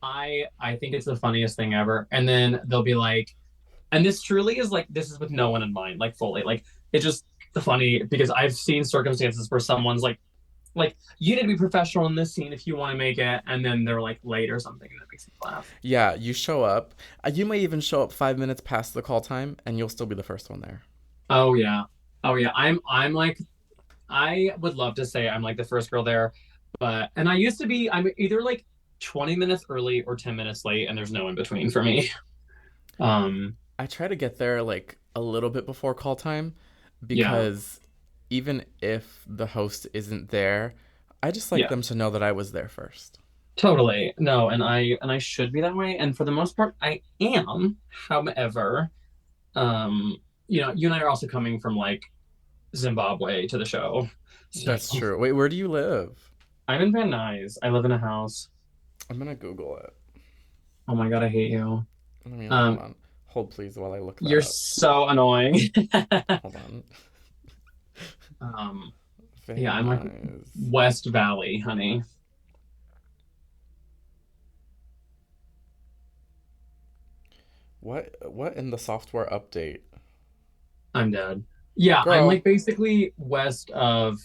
I think it's the funniest thing ever. And then they'll be like, and this truly is like this is with no one in mind, like fully. Like it's just funny because I've seen circumstances where someone's like you need to be professional in this scene if you want to make it, and then they're like late or something, and that makes me laugh. yeah, you show up. You may even show up 5 minutes past the call time, and you'll still be the first one there. Oh yeah, oh yeah. I'm like I would love to say I'm like the first girl there, but and I used to be. I'm either like 20 minutes early or 10 minutes late, and there's no in between for me. Um, I try to get there like a little bit before call time yeah, because even if the host isn't there, I just like yeah, them to know that I was there first. totally. No, and I should be that way, and for the most part, I am. However, um, you and I are also coming from like Zimbabwe to the show, so That's true. Wait, where do you live? I'm in Van Nuys. I live in a house. I'm gonna Google it. Oh my God, I hate you. Let me hold Um, on. Hold please while I look that you're up. so annoying. Hold on. um, yeah, Van I'm like Nuys. West Valley, honey. What in the software update? I'm dead. Yeah, I'm Girl, like basically west of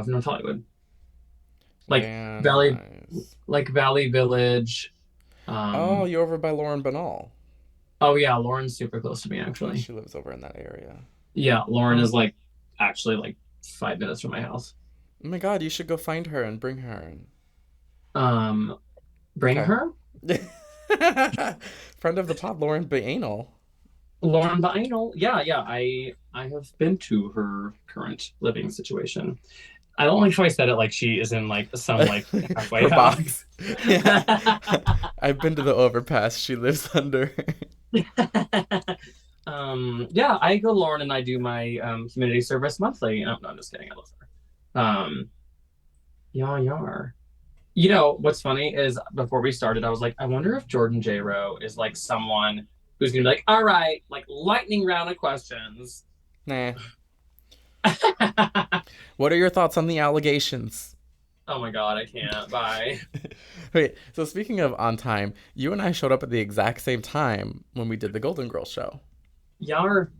North Hollywood, like Van Valley, Nuys. like Valley Village. Oh, Um, you're over by Lauren Banal. oh yeah, Lauren's super close to me Yeah, actually. she lives over in that area. Yeah, Lauren is like actually like 5 minutes from my house. Oh my god, you should go find her and bring her in. Um, bring Okay. her, Friend of the pod, Lauren Banal. Lauren Vinyl. Yeah, yeah. I have been to her current living situation. I don't like how I said it like she is in like some like halfway Her house. box. Yeah. I've been to the overpass she lives under. Yeah, I go to Lauren and I do my community service monthly. No, I'm just kidding. I love her. Yar yar. What's funny is before we started, I was like, I wonder if Jordan Jayro is like someone who's gonna be like, all right, like lightning round of questions. Nah. What are your thoughts on the allegations? Oh my God, I can't. Bye. Wait, so speaking of on time, you and I showed up at the exact same time when we did the Golden Girls show. Yar,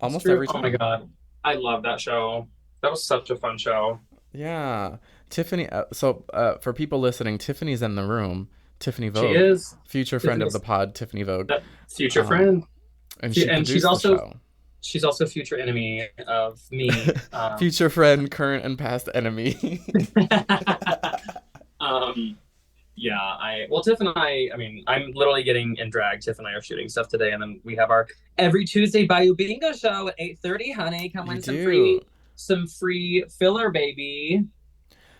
it's Almost true. every Oh my time. God. I love that show. That was such a fun show. Yeah. Tiffany, for people listening, Tiffany's in the room. Tiffany She Vogue, is. future friend of the Tiffany's pod, Tiffany Vogue. that future Um, friend. and she And she's produced the also show. she's also future enemy of me. Future friend, current and past enemy. um yeah, Tiff and I mean, I'm literally getting in drag. Tiff and I are shooting stuff today, and then we have our every Tuesday Bayou Bingo show at 8:30, honey. Come You win do. some free filler, baby.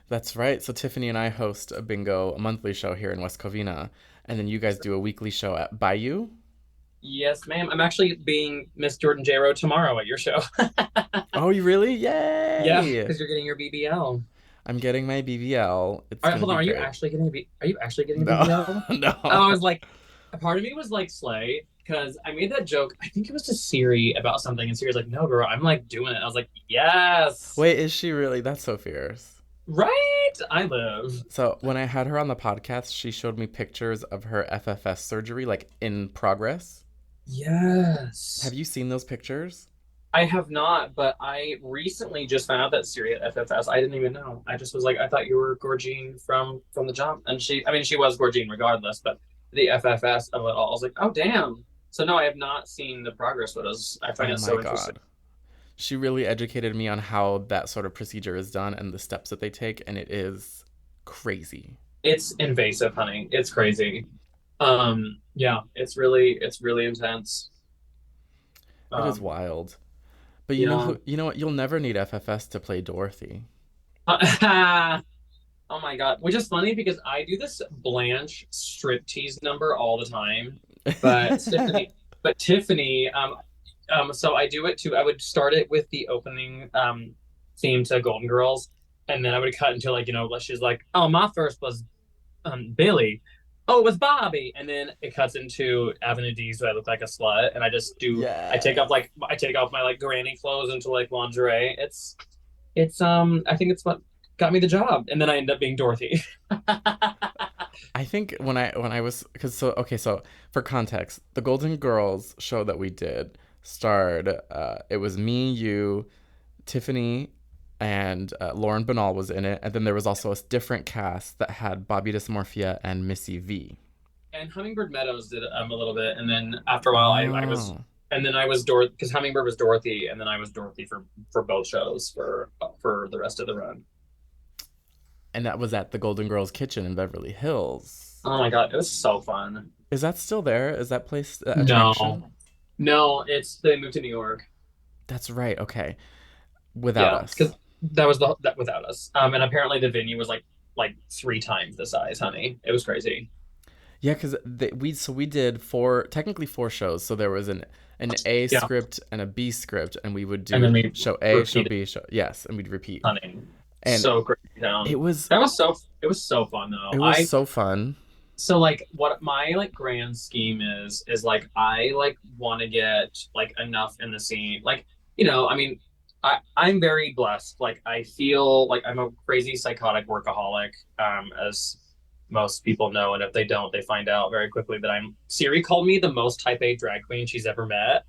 That's right. So Tiffany and I host a bingo, a monthly show here in West Covina, and then you guys do a weekly show at Bayou. Yes, ma'am. I'm actually being Miss Jordan Jayro tomorrow at your show. Oh, you really? Yeah, Yay! because you're getting your BBL. I'm getting my BBL. It's All right, gonna hold on. be great. Are you actually getting a No, BBL? no. Oh, I was like, a part of me was like, slay, because I made that joke. I think it was to Siri about something, and Siri's like, no, girl, I'm like doing it. I was like, yes, Wait, is she really? That's so fierce. right. I live. So when I had her on the podcast, she showed me pictures of her FFS surgery, like in progress. Have Yes. you seen those pictures? I have not, but I recently just found out that Siri at FFS. I didn't even know. I just was like, I thought you were Gorgine from the jump, and I mean, she was Gorgine regardless, but the FFS of it all, I was like, oh damn. So no, I have not seen the progress photos. I find Oh it my so interesting. god. She really educated me on how that sort of procedure is done and the steps that they take, and it is crazy. It's invasive, honey. It's crazy. Yeah, it's really intense. It is Um, wild. But you know yeah. who? You know what? You'll never need FFS to play Dorothy. Oh my God. Which is funny because I do this Blanche striptease number all the time. But Tiffany, so I do it too. I would start it with the opening theme to Golden Girls, and then I would cut until like, she's like, oh, my first was Billy. Oh, it was Bobby. And then it cuts into Avenue D, so I look like a slut. And Yes. I take off my like granny clothes into like lingerie. I think it's what got me the job. And then I end up being Dorothy. I think when I was because so okay, so for context, the Golden Girls show that we did starred it was me, you, Tiffany, and Lauren Banal was in it, and then there was also a different cast that had Bobby Dysmorphia and Missy V. And Hummingbird Meadows did a little bit. And then after a while, Oh, and then I was Dorothy because Hummingbird was Dorothy. And then I was Dorothy for both shows for the rest of the run. and that was at the Golden Girls Kitchen in Beverly Hills. Oh my God. It was so fun. Is that still there? Is that place attraction? No, no, they moved to New York. That's right. Okay, without Yeah, because us. that was that without us. And apparently the venue was like three times the size, honey. It was crazy. Yeah, because we did four, technically four shows. So there was an A Yeah, script and a B script, and we would and do then we show A, show repeated, B, show yes, and we'd repeat. honey. And So great it town. was It was so fun though. it was so fun. So like what my like grand scheme is like I like want to get like enough in the scene. Like, I mean, I'm very blessed. Like I feel like I'm a crazy psychotic workaholic, as most people know, and if they don't, they find out very quickly that I'm Siri called me the most type A drag queen she's ever met.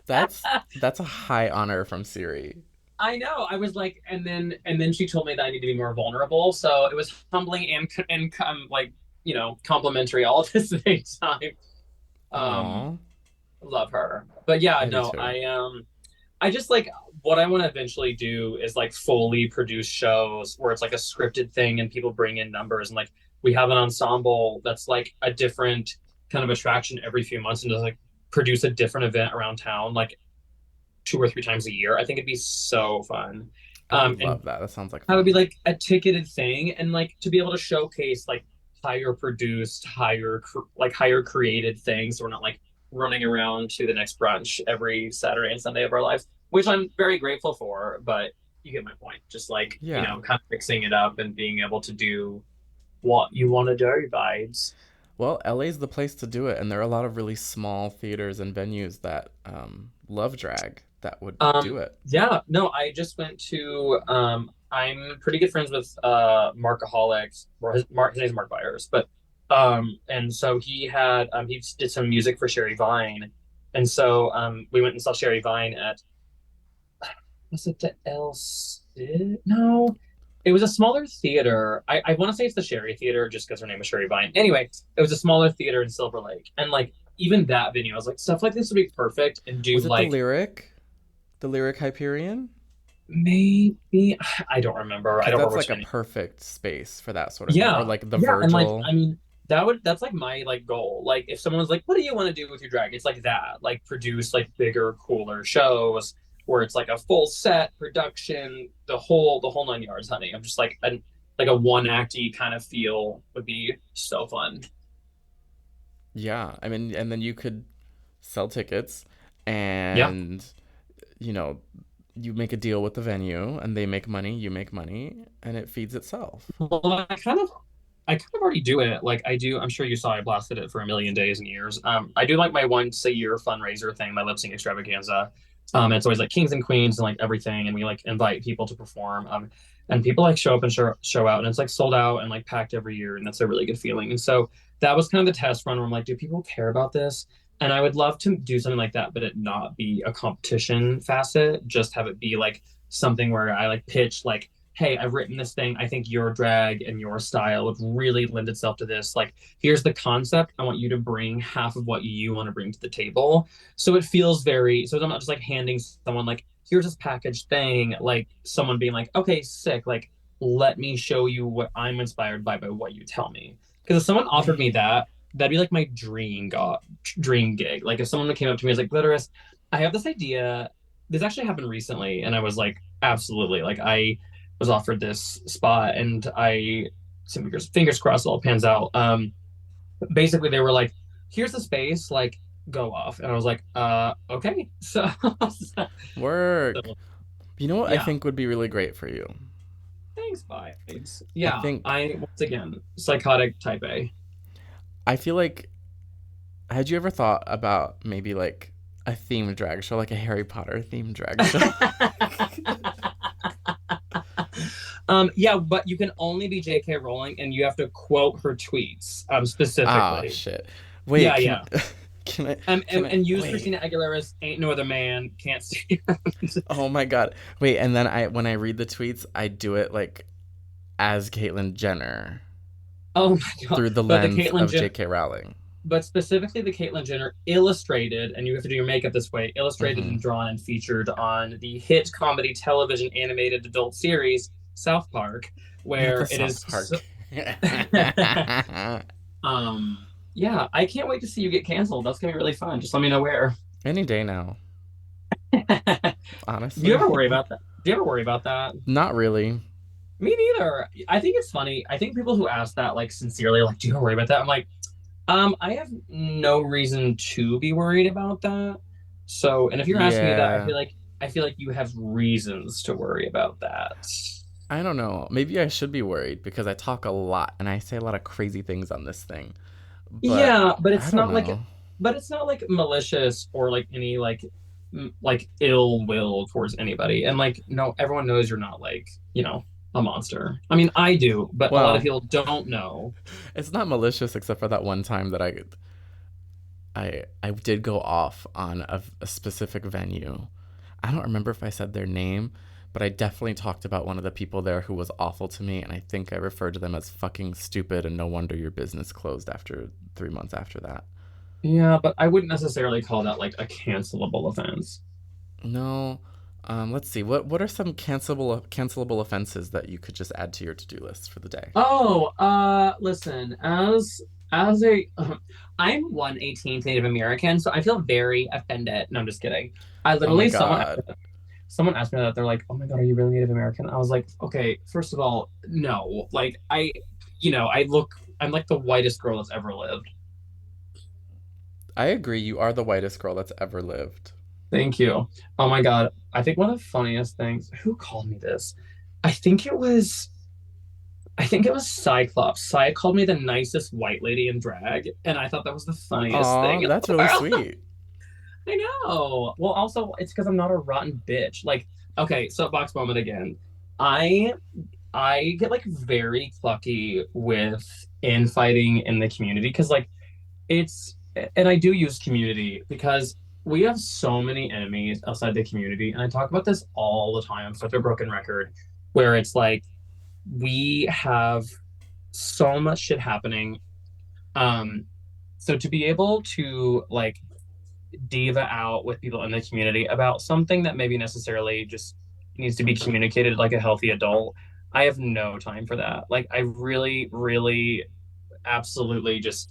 That's a high honor from Siri. I know. I was like, and then she told me that I need to be more vulnerable. So it was humbling and like complimentary all at the same time. Um, Aw, love her, but yeah, I do no, too. I just like what I want to eventually do is like fully produce shows where it's like a scripted thing and people bring in numbers and like we have an ensemble that's like a different kind of attraction every few months and just like produce a different event around town like 2 or 3 times a year. I think it'd be so fun. I would And love that. That sounds like that would be fun. like a ticketed thing and like to be able to showcase like higher produced, higher created things. So we're not like running around to the next brunch every Saturday and Sunday of our lives, which I'm very grateful for, but you get my point. Just like, Yeah. kind of mixing it up and being able to do what you want to do vibes. Well, LA's the place to do it, and there are a lot of really small theaters and venues that love drag that would do it. Yeah, no, I just went to I'm pretty good friends with Markaholics, or his name's Mark Byers, but and so he did some music for Sherry Vine, and so we went and saw Sherry Vine at, was it the El Cid? No, it was a smaller theater. I want to say it's the Sherry Theater just because her name is Sherry Vine. Anyway, it was a smaller theater in Silver Lake, and like even that venue, I was like, stuff like this would be perfect, and do Was it like the Lyric Hyperion? maybe I don't remember. I Because don't remember that's which like a venue. perfect space for that sort of thing. Or Yeah, like the yeah, and like Virgil. I mean that's like my like goal. Like if someone was like, "What do you want to do with your drag?" It's like that. Like produce like bigger, cooler shows where it's like a full set production, the whole 9 yards, honey. I'm just like a one acty kind of feel would be so fun. Yeah, I mean, and then you could sell tickets Yeah. and, you know, you make a deal with the venue and they make money, you make money, and it feeds itself. Well, I kind of already do it. Like I do, I'm sure you saw I blasted it for a million days and years. I do like my once a year fundraiser thing, my lip sync extravaganza. It's always like kings and queens and like everything, and we like invite people to perform. And people like show up and show out, and it's like sold out and like packed every year, and that's a really good feeling. And so that was kind of the test run where I'm like, do people care about this? And I would love to do something like that, but it not be a competition facet, just have it be like something where I like pitch like, hey, I've written this thing. I think your drag and your style would really lend itself to this. Like, here's the concept. I want you to bring half of what you want to bring to the table. So it feels very, so I'm not just like handing someone like, here's this package thing, like someone being like, okay, sick. Like, let me show you what I'm inspired by what you tell me. Because if someone offered me Wait, that, that'd be like my dream gig. Like if someone came up to me and was like, Glitteress, I have this idea. This actually happened recently, and I was like, absolutely. Like I was offered this spot, and I fingers crossed all pans out. Basically they were like, here's the space, like go off, and I was like, okay. So, work. so You know what I yeah, think would be really great for you? thanks vibes. I Yeah, think, I once again psychotic type A. I feel like, had you ever thought about maybe like a themed drag show, like a Harry Potter themed drag show? Yeah, but you can only be J.K. Rowling, and you have to quote her tweets Ah, specifically. shit. Yeah, Wait, yeah. can I, And, can I, and use wait. Christina Aguilera's "Ain't No Other Man Can't See." Oh my God. Wait, and then when I read the tweets, I do it like as Caitlyn Jenner Oh my god! through the But the lens Caitlyn of Jenner, J.K. Rowling. but specifically the Caitlyn Jenner illustrated, and you have to do your makeup this way, illustrated Mm-hmm. and drawn and featured on the hit comedy television animated adult series South Park, Not the where it South is. Park. Um, yeah, I can't wait to see you get canceled. That's gonna be really fun. Just let me know where. Any day now, Do you honestly. ever worry about that? Do you ever worry about that? Not really. Me neither. I think it's funny. I think people who ask that like sincerely, like, do you ever worry about that? I'm like, I have no reason to be worried about that. So, and if you're asking me that, Yeah. I feel like you have reasons to worry about that. I don't know. Maybe I should be worried because I talk a lot and I say a lot of crazy things on this thing. But Yeah, but I it's don't not like, know. but it's not like malicious or like any like like ill will towards anybody. And like, no, everyone knows you're not like, a monster. I mean, I do, but a lot of Well, people don't know. it's not malicious except for that one time that I did go off on a specific venue. I don't remember if I said their name, but I definitely talked about one of the people there who was awful to me, and I think I referred to them as fucking stupid and no wonder your business closed after 3 months after that. Yeah, but I wouldn't necessarily call that like a cancelable offense. No. Let's see. What are some cancelable offenses that you could just add to your to do list for the day? Oh, listen, as a I'm 1/18th Native American, so I feel very offended. No, I'm just kidding. I Oh my literally god. someone asked me that, they're like, "Oh my God, are you really Native American?" I was like, "Okay, first of all, no. Like I'm like the whitest girl that's ever lived." I agree. You are the whitest girl that's ever lived. Thank you. Oh my God. I think one of the funniest things, who called me this? I think it was I think it was Cyclops. Cy called me the nicest white lady in drag, and I thought that was the funniest Aw, thing in that's the really world. sweet. I know. Well, also, it's because I'm not a rotten bitch. Like, okay, soapbox moment again. I I get like very clucky with infighting in the community because like it's and I do use community because we have so many enemies outside the community, and I talk about this all the time. I'm such a broken record where it's like we have so much shit happening. Um, so to be able to like diva out with people in the community about something that maybe necessarily just needs to be communicated like a healthy adult, I have no time for that. Like I really, really, absolutely just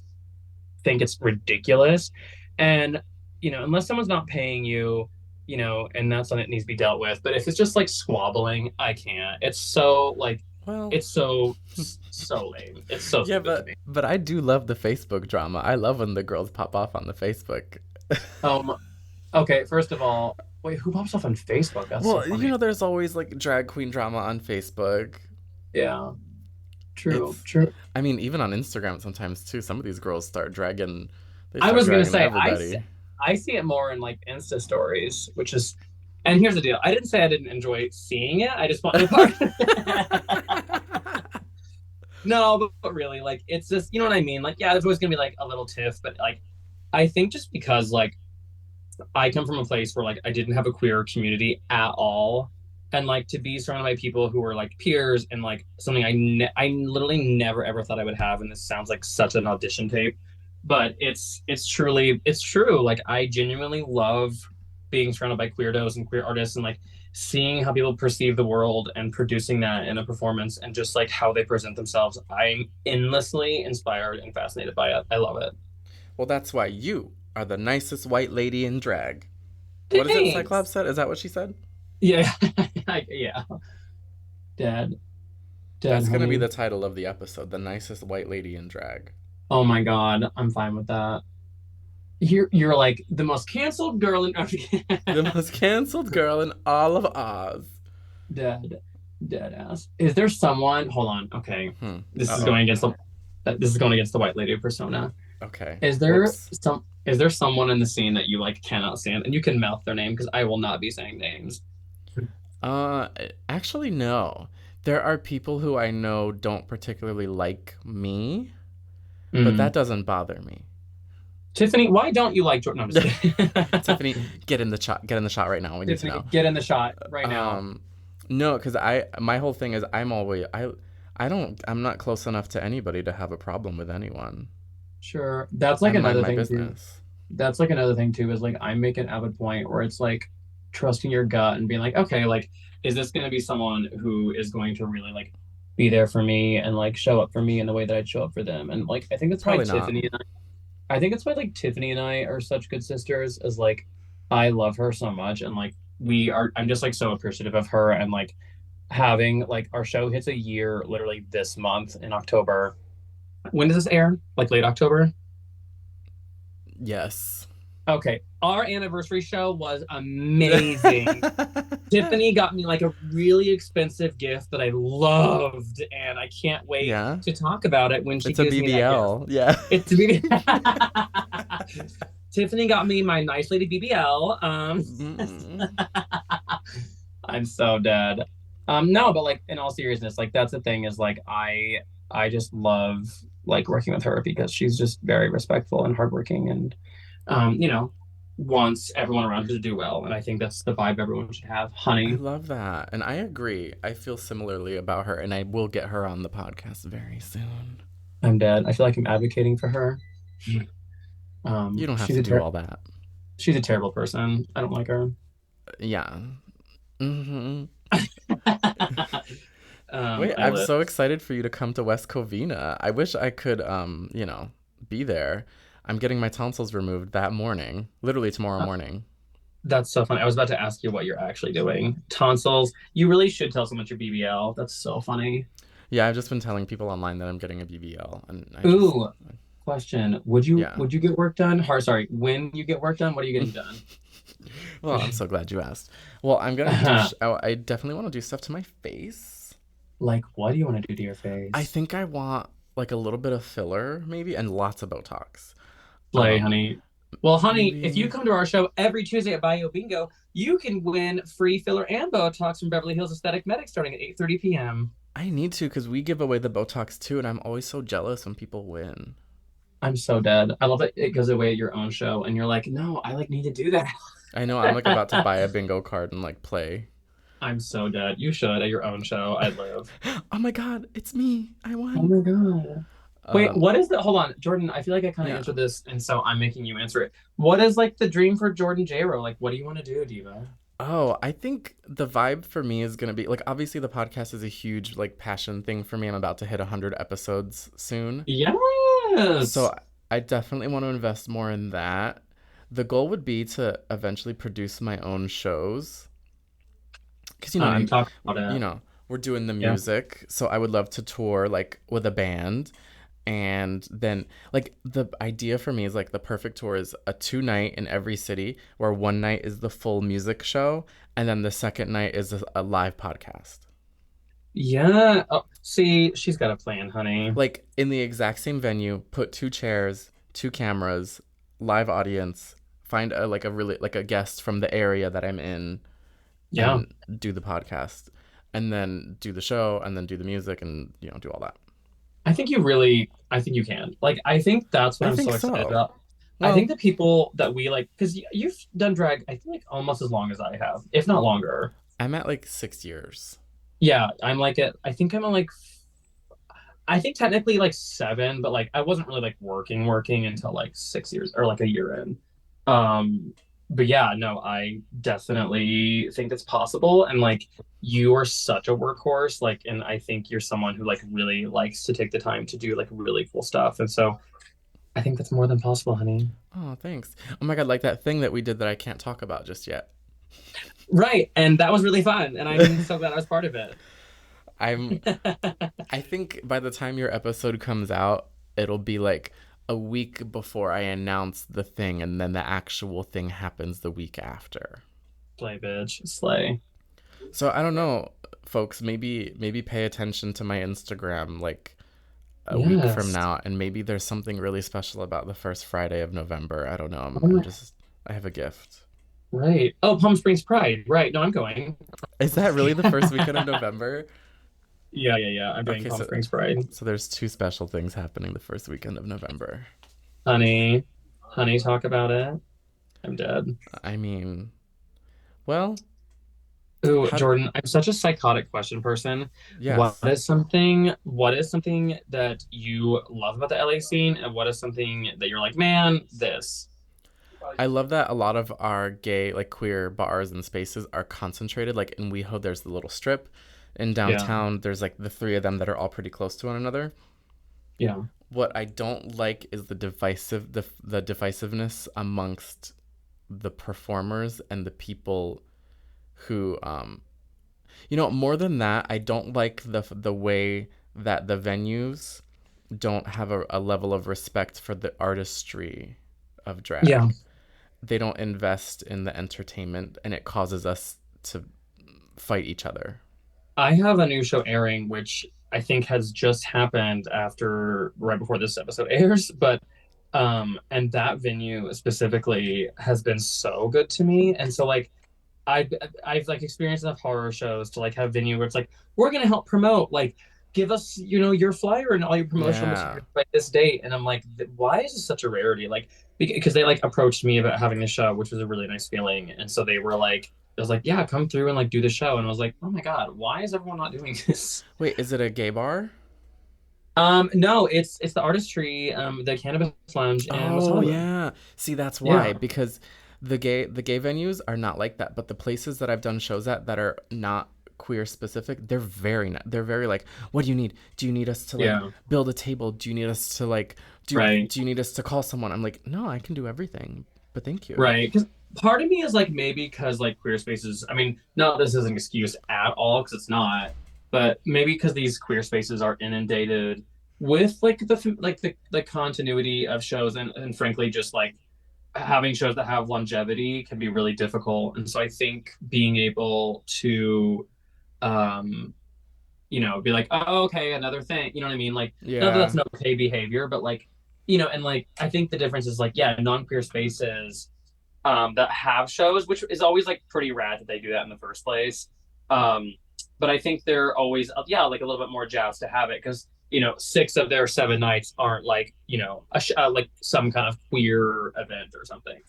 think it's ridiculous. And, unless someone's not paying you, and that's something that needs to be dealt with. But if it's just like squabbling, I can't. It's so like, Well, it's so lame. It's so yeah, stupid to but me. but I do love the Facebook drama. I love when the girls pop off on the Facebook. Um, okay, first of all, wait, who pops off on Facebook? That's so Well, funny. there's always like drag queen drama on Facebook. Yeah, true, It's, true. I mean, even on Instagram sometimes too. Some of these girls start dragging, they I start was gonna dragging say everybody. I see it more in like Insta stories, which is, and here's the deal. I didn't say I didn't enjoy seeing it. I just want part. No, but really, like it's just you know what I mean. Like, yeah, there's always gonna be like a little tiff, but like I think just because like I come from a place where like I didn't have a queer community at all, and like to be surrounded by people who were like peers and like something I literally never ever thought I would have, and this sounds like such an audition tape, but it's truly it's true. Like I genuinely love being surrounded by queerdos and queer artists and like seeing how people perceive the world and producing that in a performance and just like how they present themselves. I'm endlessly inspired and fascinated by it. I love it. Well, that's why you are the nicest white lady in drag. What is it Cyclops Thanks. said? Is that what she said? Yeah. Yeah. Dead. Dead, That's going to be honey. the title of the episode, the nicest white lady in drag. Oh my God. I'm fine with that. You're like the most canceled girl in The most canceled girl in all of Oz. dead. Dead ass. Is there someone hold on. Okay. Hmm. This is Uh-oh. going against the this is going against the white lady persona. Okay. Is Whoops. there someone in the scene that you like cannot stand? And you can mouth their name because I will not be saying names. Uh, Actually, no. There are people who I know don't particularly like me, but that Mm. doesn't bother me. Tiffany, why don't you like Jordan? No, I'm just kidding. Tiffany, get in the shot. Get in the shot right now. We need to Tiffany, know. get in the shot right now. Um, no, because my whole thing is I'm not close enough to anybody to have a problem with anyone. Sure. That's I like mind another my thing too. business. That's like another thing too, is like I make an avid point where it's like trusting your gut and being like, okay, like, is this going to be someone who is going to really like be there for me and like show up for me in the way that I'd show up for them? And like, I think that's why Probably not. Tiffany and I think it's why like Tiffany and I are such good sisters, is like, I love her so much. And like, I'm just like so appreciative of her and like having like our show hits a year literally this month in October. When does this air? Like late October? Yes. Okay, our anniversary show was amazing. Tiffany got me like a really expensive gift that I loved, and I can't wait Yeah. to talk about it when she It's a gives me that gift. BBL. Yeah. It's to be Tiffany got me my nice lady BBL. Mm. I'm so dead. No, but like in all seriousness, like that's the thing, is like I just love like working with her because she's just very respectful and hardworking and you know, wants everyone around her to do well. And I think that's the vibe everyone should have. I Honey, love that. And I agree. I feel similarly about her, and I will get her on the podcast very soon. I'm dead. I feel like I'm advocating for her. You don't have She's to a do all that. she's a terrible person. I don't like her. Yeah. Hmm. Wait, I I'm live. so excited for you to come to West Covina. I wish I could, be there. I'm getting my tonsils removed that morning, literally tomorrow morning. That's so funny. I was about to ask you what you're actually doing. Tonsils. You really should tell someone your BBL. That's so funny. Yeah, I've just been telling people online that I'm getting a BBL, and Ooh, question. Would you yeah. would you get work done? Sorry, when you get work done, what are you getting done? Well, I'm so glad you asked. Well, I'm gonna I definitely want to do stuff to my face. Like, what do you want to do to your I face? think I want like a little bit of filler, maybe, and lots of Botox. Play, Um, honey. Well, honey, if you Maybe come to our show every Tuesday at Bio Bingo, you can win free filler and Botox from Beverly Hills Aesthetic Medics starting at 8:30 p.m. I need to because we give away the Botox too, and I'm always so jealous when people win. I'm so dead. I love that it goes away at your own show, and you're like, no, I like need to do I know I'm like about to that. buy a bingo card and like play. I'm so dead. You should at your own show. I'd live. Oh my god, it's me! I Oh won. my God. Wait, Um, what is the hold on, Jordan? I feel like I kind of yeah. answered this, and so I'm making you answer it. What is like the dream for Jordan Jayro? Like, what do you want to do, Diva? Oh, I think the vibe for me is gonna be like obviously the podcast is a huge like passion thing for me. I'm about to hit 100 episodes soon, Yes. so I definitely want to invest more in that. The goal would be to eventually produce my own shows because Honey, talk about you it. know, we're doing the Yeah. music, so I would love to tour like with a band, and then like the idea for me is like the perfect tour is a 2 night in every city where one night is the full music show and then the second night is a live podcast. Yeah. Oh, see, she's got a plan, honey. Like in the exact same venue, put 2 chairs, 2 cameras, live audience, find a like a really like a guest from the area that I'm in Yeah. and do the podcast and then do the show and then do the music and do all that. I think you can. Like, I think that's what I I'm think so excited so. about. I think Well, the people that we like, because you've done drag, I feel like almost as long as I have, if not longer. I'm at like 6 years. Yeah, I'm like at, I think I'm at like, I think technically like 7, but like I wasn't really like working until like 6 years or like a year in. Um, but yeah, no, I definitely think it's possible. And like you are such a workhorse, like, and I think you're someone who like really likes to take the time to do like really cool stuff. And so I think that's more than possible, honey. Oh, thanks. Oh my god, like that thing that we did that I can't talk about just yet. Right. And that was really fun. And I'm so glad I was part of it. I'm I think by the time your episode comes out, it'll be like a week before I announce the thing and then the actual thing happens the week after. Slay, bitch. Slay. So I don't know, folks, maybe pay attention to my Instagram like a week from Yes. now and maybe there's something really special about the first Friday of November. I don't know. Oh I'm my, just I have a gift. right. Oh, Palm Springs Pride. Right. No, I'm going. Is that really the first weekend of November? Yeah. I'm doing Okay, Palm so Springs Pride. so there's two special things happening the first weekend of November. Honey, honey, talk about it. I'm dead. I mean, well, Ooh, how Jordan, I'm such a psychotic question person. yes. What is something that you love about the LA scene, and what is something that you're like, man, this? I love that a lot of our gay, like queer bars and spaces are concentrated. Like in WeHo, there's the little strip. In Yeah, downtown, there's like the three of them that are all pretty close to one another. yeah, What I don't like is the divisiveness amongst the performers and the people who more than that, I don't like the way that the venues don't have a level of respect for the artistry of yeah. drag. They don't invest in the entertainment and it causes us to fight each other. I have a new show airing, which I think has just happened after right before this episode airs, but and that venue specifically has been so good to me. And so like I've I've like experienced enough horror shows to like have venue where it's like we're gonna help promote, like give us your flyer and all your promotional Yeah. materials by this date, and I'm like, why is this such a rarity? Like because they like approached me about having the show, which was a really nice feeling, and so they were like, it was like, yeah, come through and like do the show, and I was like, oh my god, why is everyone not doing this? Wait, is it a gay bar? No, it's the artistry, the cannabis lounge in West Oh Hollywood. yeah. See, that's why Yeah, because the gay venues are not like that, but the places that I've done shows at that are not queer specific, they're very like, what do you need? Do you need us to like yeah, build a table? Do you need us to like right. do you need us to call someone? I'm like, "No, I can do everything." But thank you. Right. Because part of me is like maybe because like queer spaces, I mean, no, this isn't an excuse at all because it's not, but maybe because these queer spaces are inundated with like the continuity of shows and frankly just like having shows that have longevity can be really difficult. And so I think being able to um be like, oh, okay, another thing, you know what I mean? Like, not that Yeah. that's an okay behavior, but like, and like I think the difference is like, yeah, non-queer spaces that have shows, which is always like pretty rad that they do that in the first place. Um, but I think they're always, yeah, like a little bit more jazzed to have it because, 6 of their 7 nights aren't like, like some kind of queer event or something.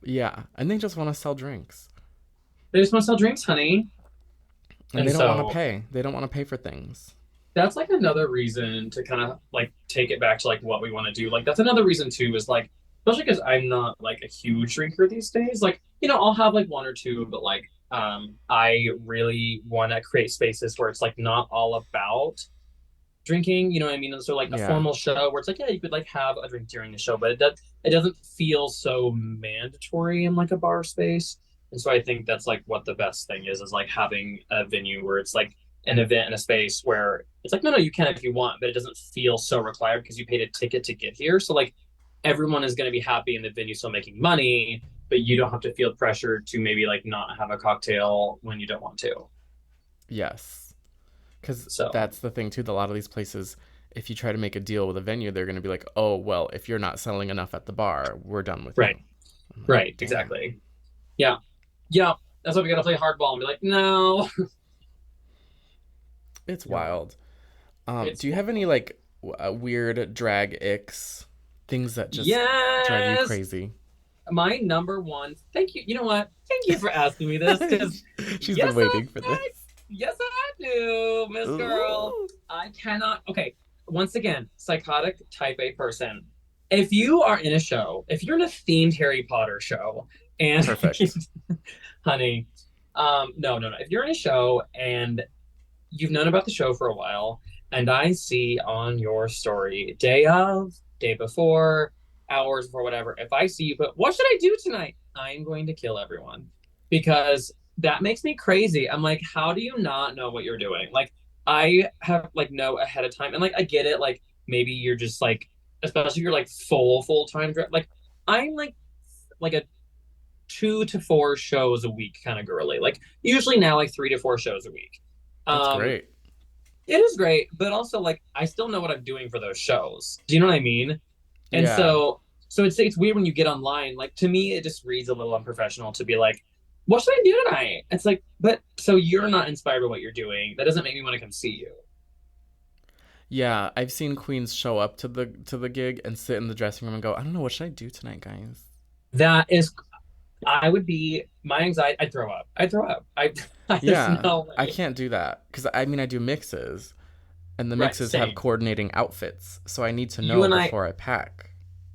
Yeah, and they just want to sell drinks. They just want to sell drinks, honey. And And they don't want to so pay. They don't want to pay for things. that's like another reason to kind of like take it back to like what we want to do. Like that's another reason too is like especially because I'm not like a huge drinker these days. Like I'll have like one or two, but like I really want to create spaces where it's like not all about drinking. You know what I mean? And so like a Yeah. formal show where it's like yeah you could like have a drink during the show, but it doesn't feel so mandatory in like a bar space. And so I think that's like what the best thing is like having a venue where it's like an event in a space where it's like, no, you can if you want, but it doesn't feel so required because you paid a ticket to get here. So like everyone is going to be happy in the venue still making money, but you don't have to feel pressure to maybe like not have a cocktail when you don't want to. Yes. Because So that's the thing, too. That a lot of these places, if you try to make a deal with a venue, they're going to be like, oh, well, if you're not selling enough at the bar, we're done with you. right, I'm like, right, damn. exactly. Yeah, yeah. That's why we got to play hardball and be like, no, It's no, wild. it's Do you have any, like, weird drag icks? Things that just drive you yes. crazy? My number one. Thank you. You know what? Thank you for asking me this because She's been yes, waiting for this. yes, I do, Miss Girl. Ooh. I cannot. Okay, once again, psychotic type A person. If you are in a show, if you're in a themed Harry Potter show, and Perfect. honey, no, no, no. If you're in a show and you've known about the show for a while, and I see on your story, day of, day before, hours before, whatever, if I see you put, what should I do tonight? I'm going to kill everyone because that makes me crazy. I'm like, how do you not know what you're doing? Like, I have like know ahead of time, and like I get it. Like maybe you're just like, especially if you're like full time. Like I'm like a 2 to 4 shows a week kind of girly. Like usually now like 3 to 4 shows a week. That's Um, great. it is great, but also like I still know what I'm doing for those shows. Do you know what I mean? And Yeah. so it's weird when you get online. Like to me, it just reads a little unprofessional to be like, "What should I do tonight?" It's like, but so you're not inspired by what you're doing. That doesn't make me want to come see you. Yeah, I've seen queens show up to the gig and sit in the dressing room and go, I don't know, what should I do tonight, guys? That is, I would be my anxiety. I'd throw up. I'd throw up. There's Yeah, no I way. can't do that because I mean I do mixes, and the Right, mixes have same. coordinating outfits, so I need to You know and I. before I pack.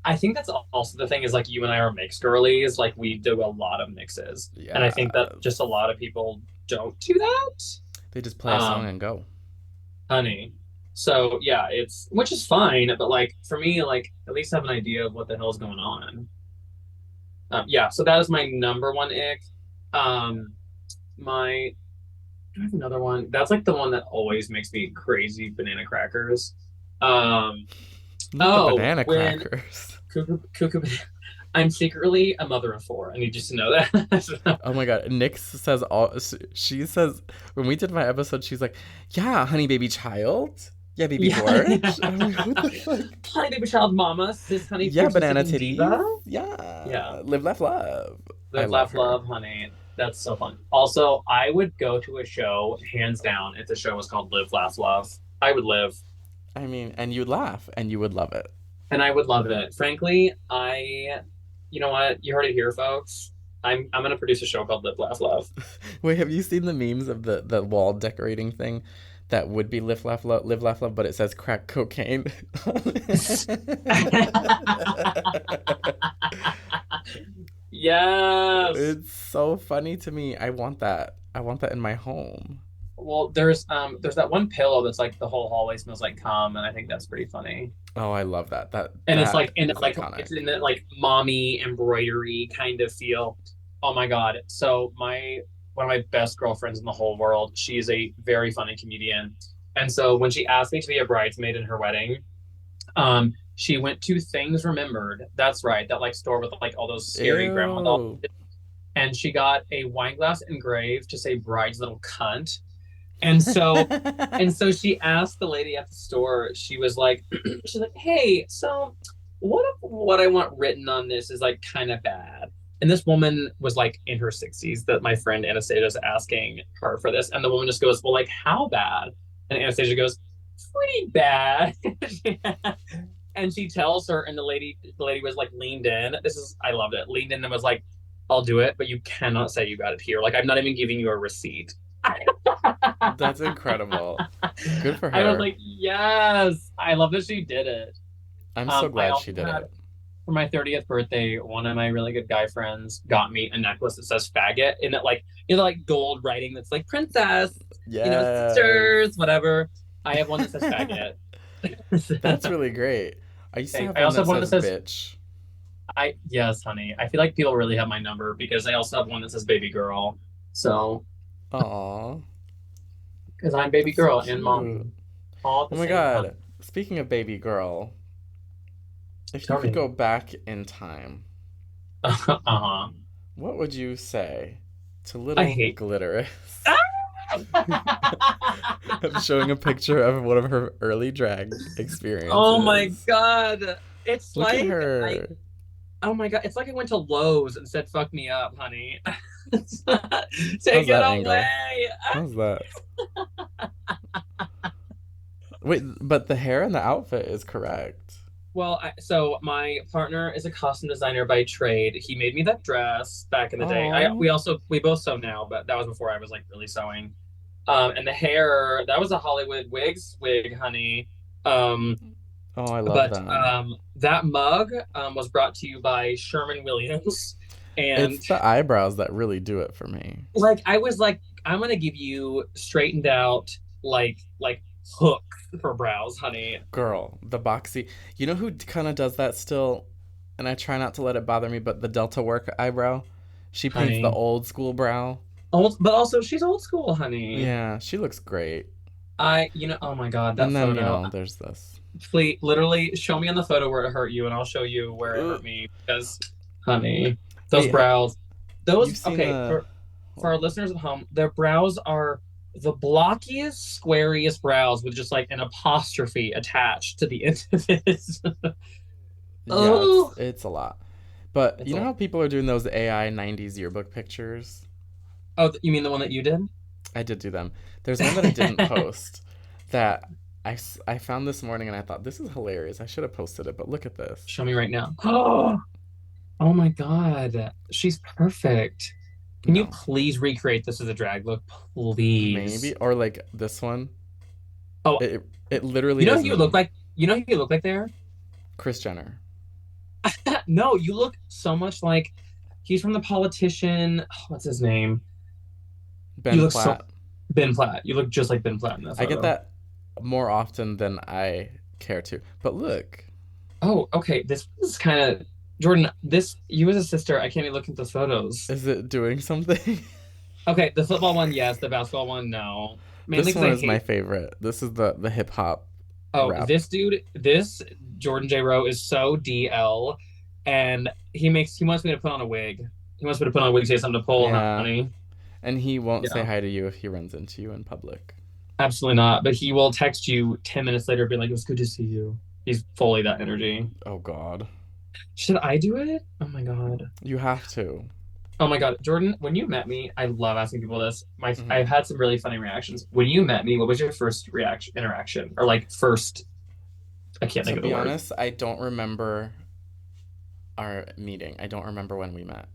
I think that's also the thing is like you and I are mixed girlies. Like we do a lot of mixes, and I think that just a Yes, lot of people don't do that. they just play a song Um, and go. honey. So yeah, it's which is fine, but like for me, like at least have an idea of what the hell's going on. Yeah, so that is my number one ick. Um, my I have another one. That's like the one that always makes me crazy. Banana crackers. Um, Not the oh, banana when crackers. cuckoo. I'm secretly a mother of four. I need you to know that. Oh my god, Nyx says all. She says when we did my episode, she's like, "Yeah, honey, baby child. Yeah, baby Yeah, gorge." I'm yeah. like, "What the fuck?" Honey baby child mama, sis honey Yeah, fierce and banana sipping diva. titties. Yeah. Yeah, live, laugh, love. I Live, love laugh, her. love, honey. That's so fun. Also, I would go to a show, hands down, if the show was called Live, Laugh, Love. I would live, I mean, and you'd laugh, and you would love it. and I would love it. Frankly, you know what? You heard it here, folks. I'm gonna produce a show called Live, Laugh, Love. Wait, have you seen the memes of the wall decorating thing that would be live, laugh, love, but it says crack cocaine? Yes. It's so funny to me. I want that. I want that in my home. Well, there's that one pillow that's like the whole hallway smells like cum, and I think that's pretty funny. Oh, I love that. That And it's like that in that is like iconic. it's in that like mommy embroidery kind of feel. Oh my god. So my one of my best girlfriends in the whole world, she is a very funny comedian. And so when she asked me to be a bridesmaid in her wedding, she went to Things Remembered. That's right, that like store with like all those scary grandma dolls. Ew. And she got a wine glass engraved to say bride's little cunt. And so she asked the lady at the store, she was like, she's like, hey, so what if what I want written on this is like kind of bad? And this woman was like in her 60s that my friend Anastasia is asking her for this. And the woman just goes, well, like, how bad? And Anastasia goes, pretty bad. And she tells her, and the lady was like leaned in. I loved it. Leaned in and was like, I'll do it, but you cannot say you got it here. Like, I'm not even giving you a receipt. That's incredible. Good for I was her. like, yes, I love that she did it. I'm so I glad she also did had it. for my 30th birthday, one of my really good guy friends got me a necklace that says faggot in that like like gold writing that's like princess, Yes. sisters, whatever. I have one that says faggot. That's really great. I used to Thanks. have I one also that have one that says says bitch. I yes, honey. I feel like people really have my number because I also have one that says baby girl. So Aw, because I'm baby that's so girl and cute. mommy all at Oh the my same time. god. Speaking of baby girl, if you Tell could me. go back in time, Uh-huh. what would you say to I little hate. Glitteress? Ah! I'm showing a picture of one of her early drag Oh my experiences. God. It's Look at like I her. oh my God. It's like I went to Lowe's and said fuck me up, honey. How's Take it that angle? away. How's that? Wait, but the hair and the outfit is correct. Well, so my partner is a costume designer by trade. He made me that dress back in the day. I Oh, we both sew now, but that was before I was like really sewing. And the hair, that was a Hollywood Wigs wig, honey. Um, oh, I love but them. that mug was brought to you by Sherman Williams. It's And the eyebrows that really do it for me. like I was like, I'm gonna give you straightened out like hook for brows, honey. Girl, the boxy. You know who kind of does that still? And I try not to let it bother me, but the Delta work eyebrow. She paints the Honey. old school brow. Old, but also she's old school, honey. Yeah, she looks great. Oh my God, that And then, photo. there's this. Please, literally show me on the photo where it hurt you, and I'll show you where it Ugh. hurt me. Because, honey, those Wait, brows, you've those, seen okay, the. for our listeners at home, their brows are the blockiest, squariest brows with just like an apostrophe attached to the end of it. Yeah, it's Oh, it's a lot. But it's you a know lot. how people are doing those AI 90s yearbook pictures? Oh, you mean the one that you did? I did do them. There's one that I didn't post that I found this morning and I thought, this is hilarious. I should have posted it, but look at this. Show me right now. Oh my God, she's perfect. Can you No. please recreate this as a drag look, Maybe. please? Or like this one. Oh, It you literally know who is you look me. like? You know who you look like there? Chris Jenner. No, you look so much like he's from The Politician. Oh, what's his name? You Ben look so Platt. Ben Platt. You look just like Ben Platt in that I get photo. that more often than I care to. But look, Oh, okay. This is kind of Jordan. This you as a sister. I can't even look at the photos. is it doing something? Okay, the football one, yes. The basketball one, no. Mainly This because one I is my hate. favorite. This is the hip hop Oh, rap. this dude, this Jordan Jayro is so DL, and he wants me to put on a wig. He wants me to put on a wig, say something to pull, Yeah. honey. And he won't say Yeah, hi to you if he runs into you in public. absolutely not. But he will text you 10 minutes later, being like, "It was good to see you." He's fully that energy. Oh God. Should I do it? Oh my God. You have to. Oh my God, Jordan. When you met me, I love asking people this. I've Hmm. had some really funny reactions. When you met me, what was your first reaction interaction or like first? I can't To think of the be word. honest, I don't remember our meeting. I don't remember when we met.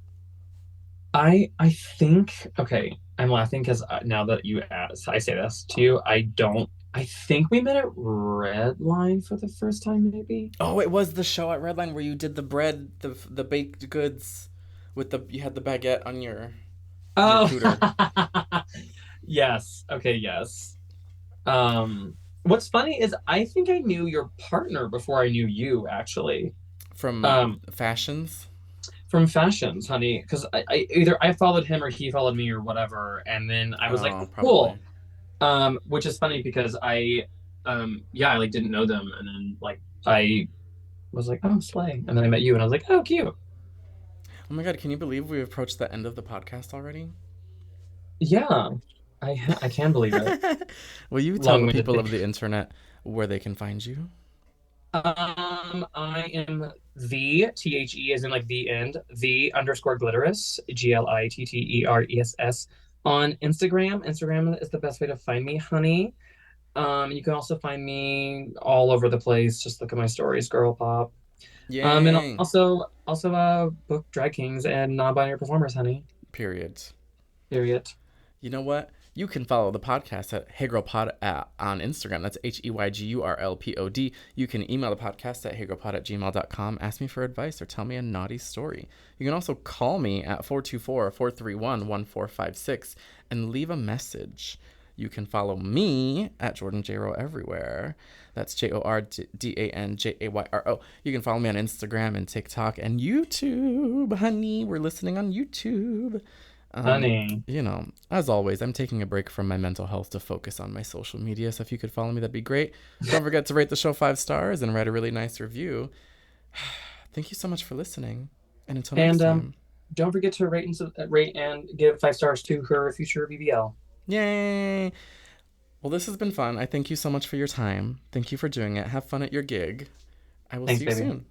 I think okay. I'm laughing because now that you ask, I say this to you. I don't. I think we met at Redline for the first time, maybe. Oh, it was the show at Redline where you did the bread, the baked goods, with the you had the baguette on your Oh, cooter yes. Okay, yes. What's funny is I think I knew your partner before I knew you, actually. from Um, Fashions. from fashions, honey, because I either I followed him or he followed me or whatever, and then I was like, Oh, oh, probably. cool. Which is funny because yeah, I like didn't know them, and then like I was like, oh, slay, and then I met you, and I was like, oh, cute. Oh my God, can you believe we've approached the end of the podcast already? Yeah, I can believe it. Will you tell the Long-winded people thing. of the internet where they can find you? I am the as in like the end, the underscore glitteress, Glitteress on Instagram. Instagram is the best way to find me, honey. You can also find me all over the place. Just look at my stories, girl pop. And Yay. also book drag kings and non-binary performers, honey. Period. Period. You know what? You can follow the podcast at HeyGirlPod on Instagram. That's HEYGURLPOD. You can email the podcast at HeyGirlPod@gmail.com. Ask me for advice or tell me a naughty story. You can also call me at 424-431-1456 and leave a message. You can follow me at Jordan Jayro everywhere. That's JORDANJAYRO. You can follow me on Instagram and TikTok and YouTube. Honey, we're listening on YouTube. Honey. As always, I'm taking a break from my mental health to focus on my social media. So if you could follow me, that'd be great. Don't forget to rate the show 5 stars and write a really nice review. Thank you so much for listening. And until next And time. don't forget to rate and give 5 stars to her future BBL. Yay! Well, this has been fun. I thank you so much for your time. Thank you for doing it. Have fun at your gig. I will Thanks, see you baby. soon.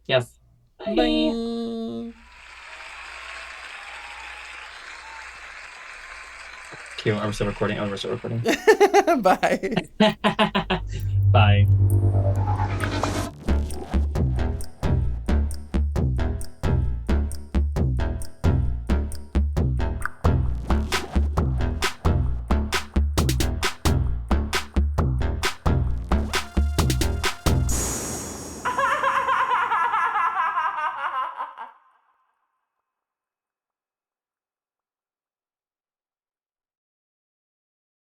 Yes. Bye. Bye. Cute. Are we still recording? Oh, we're still recording. Bye. Bye.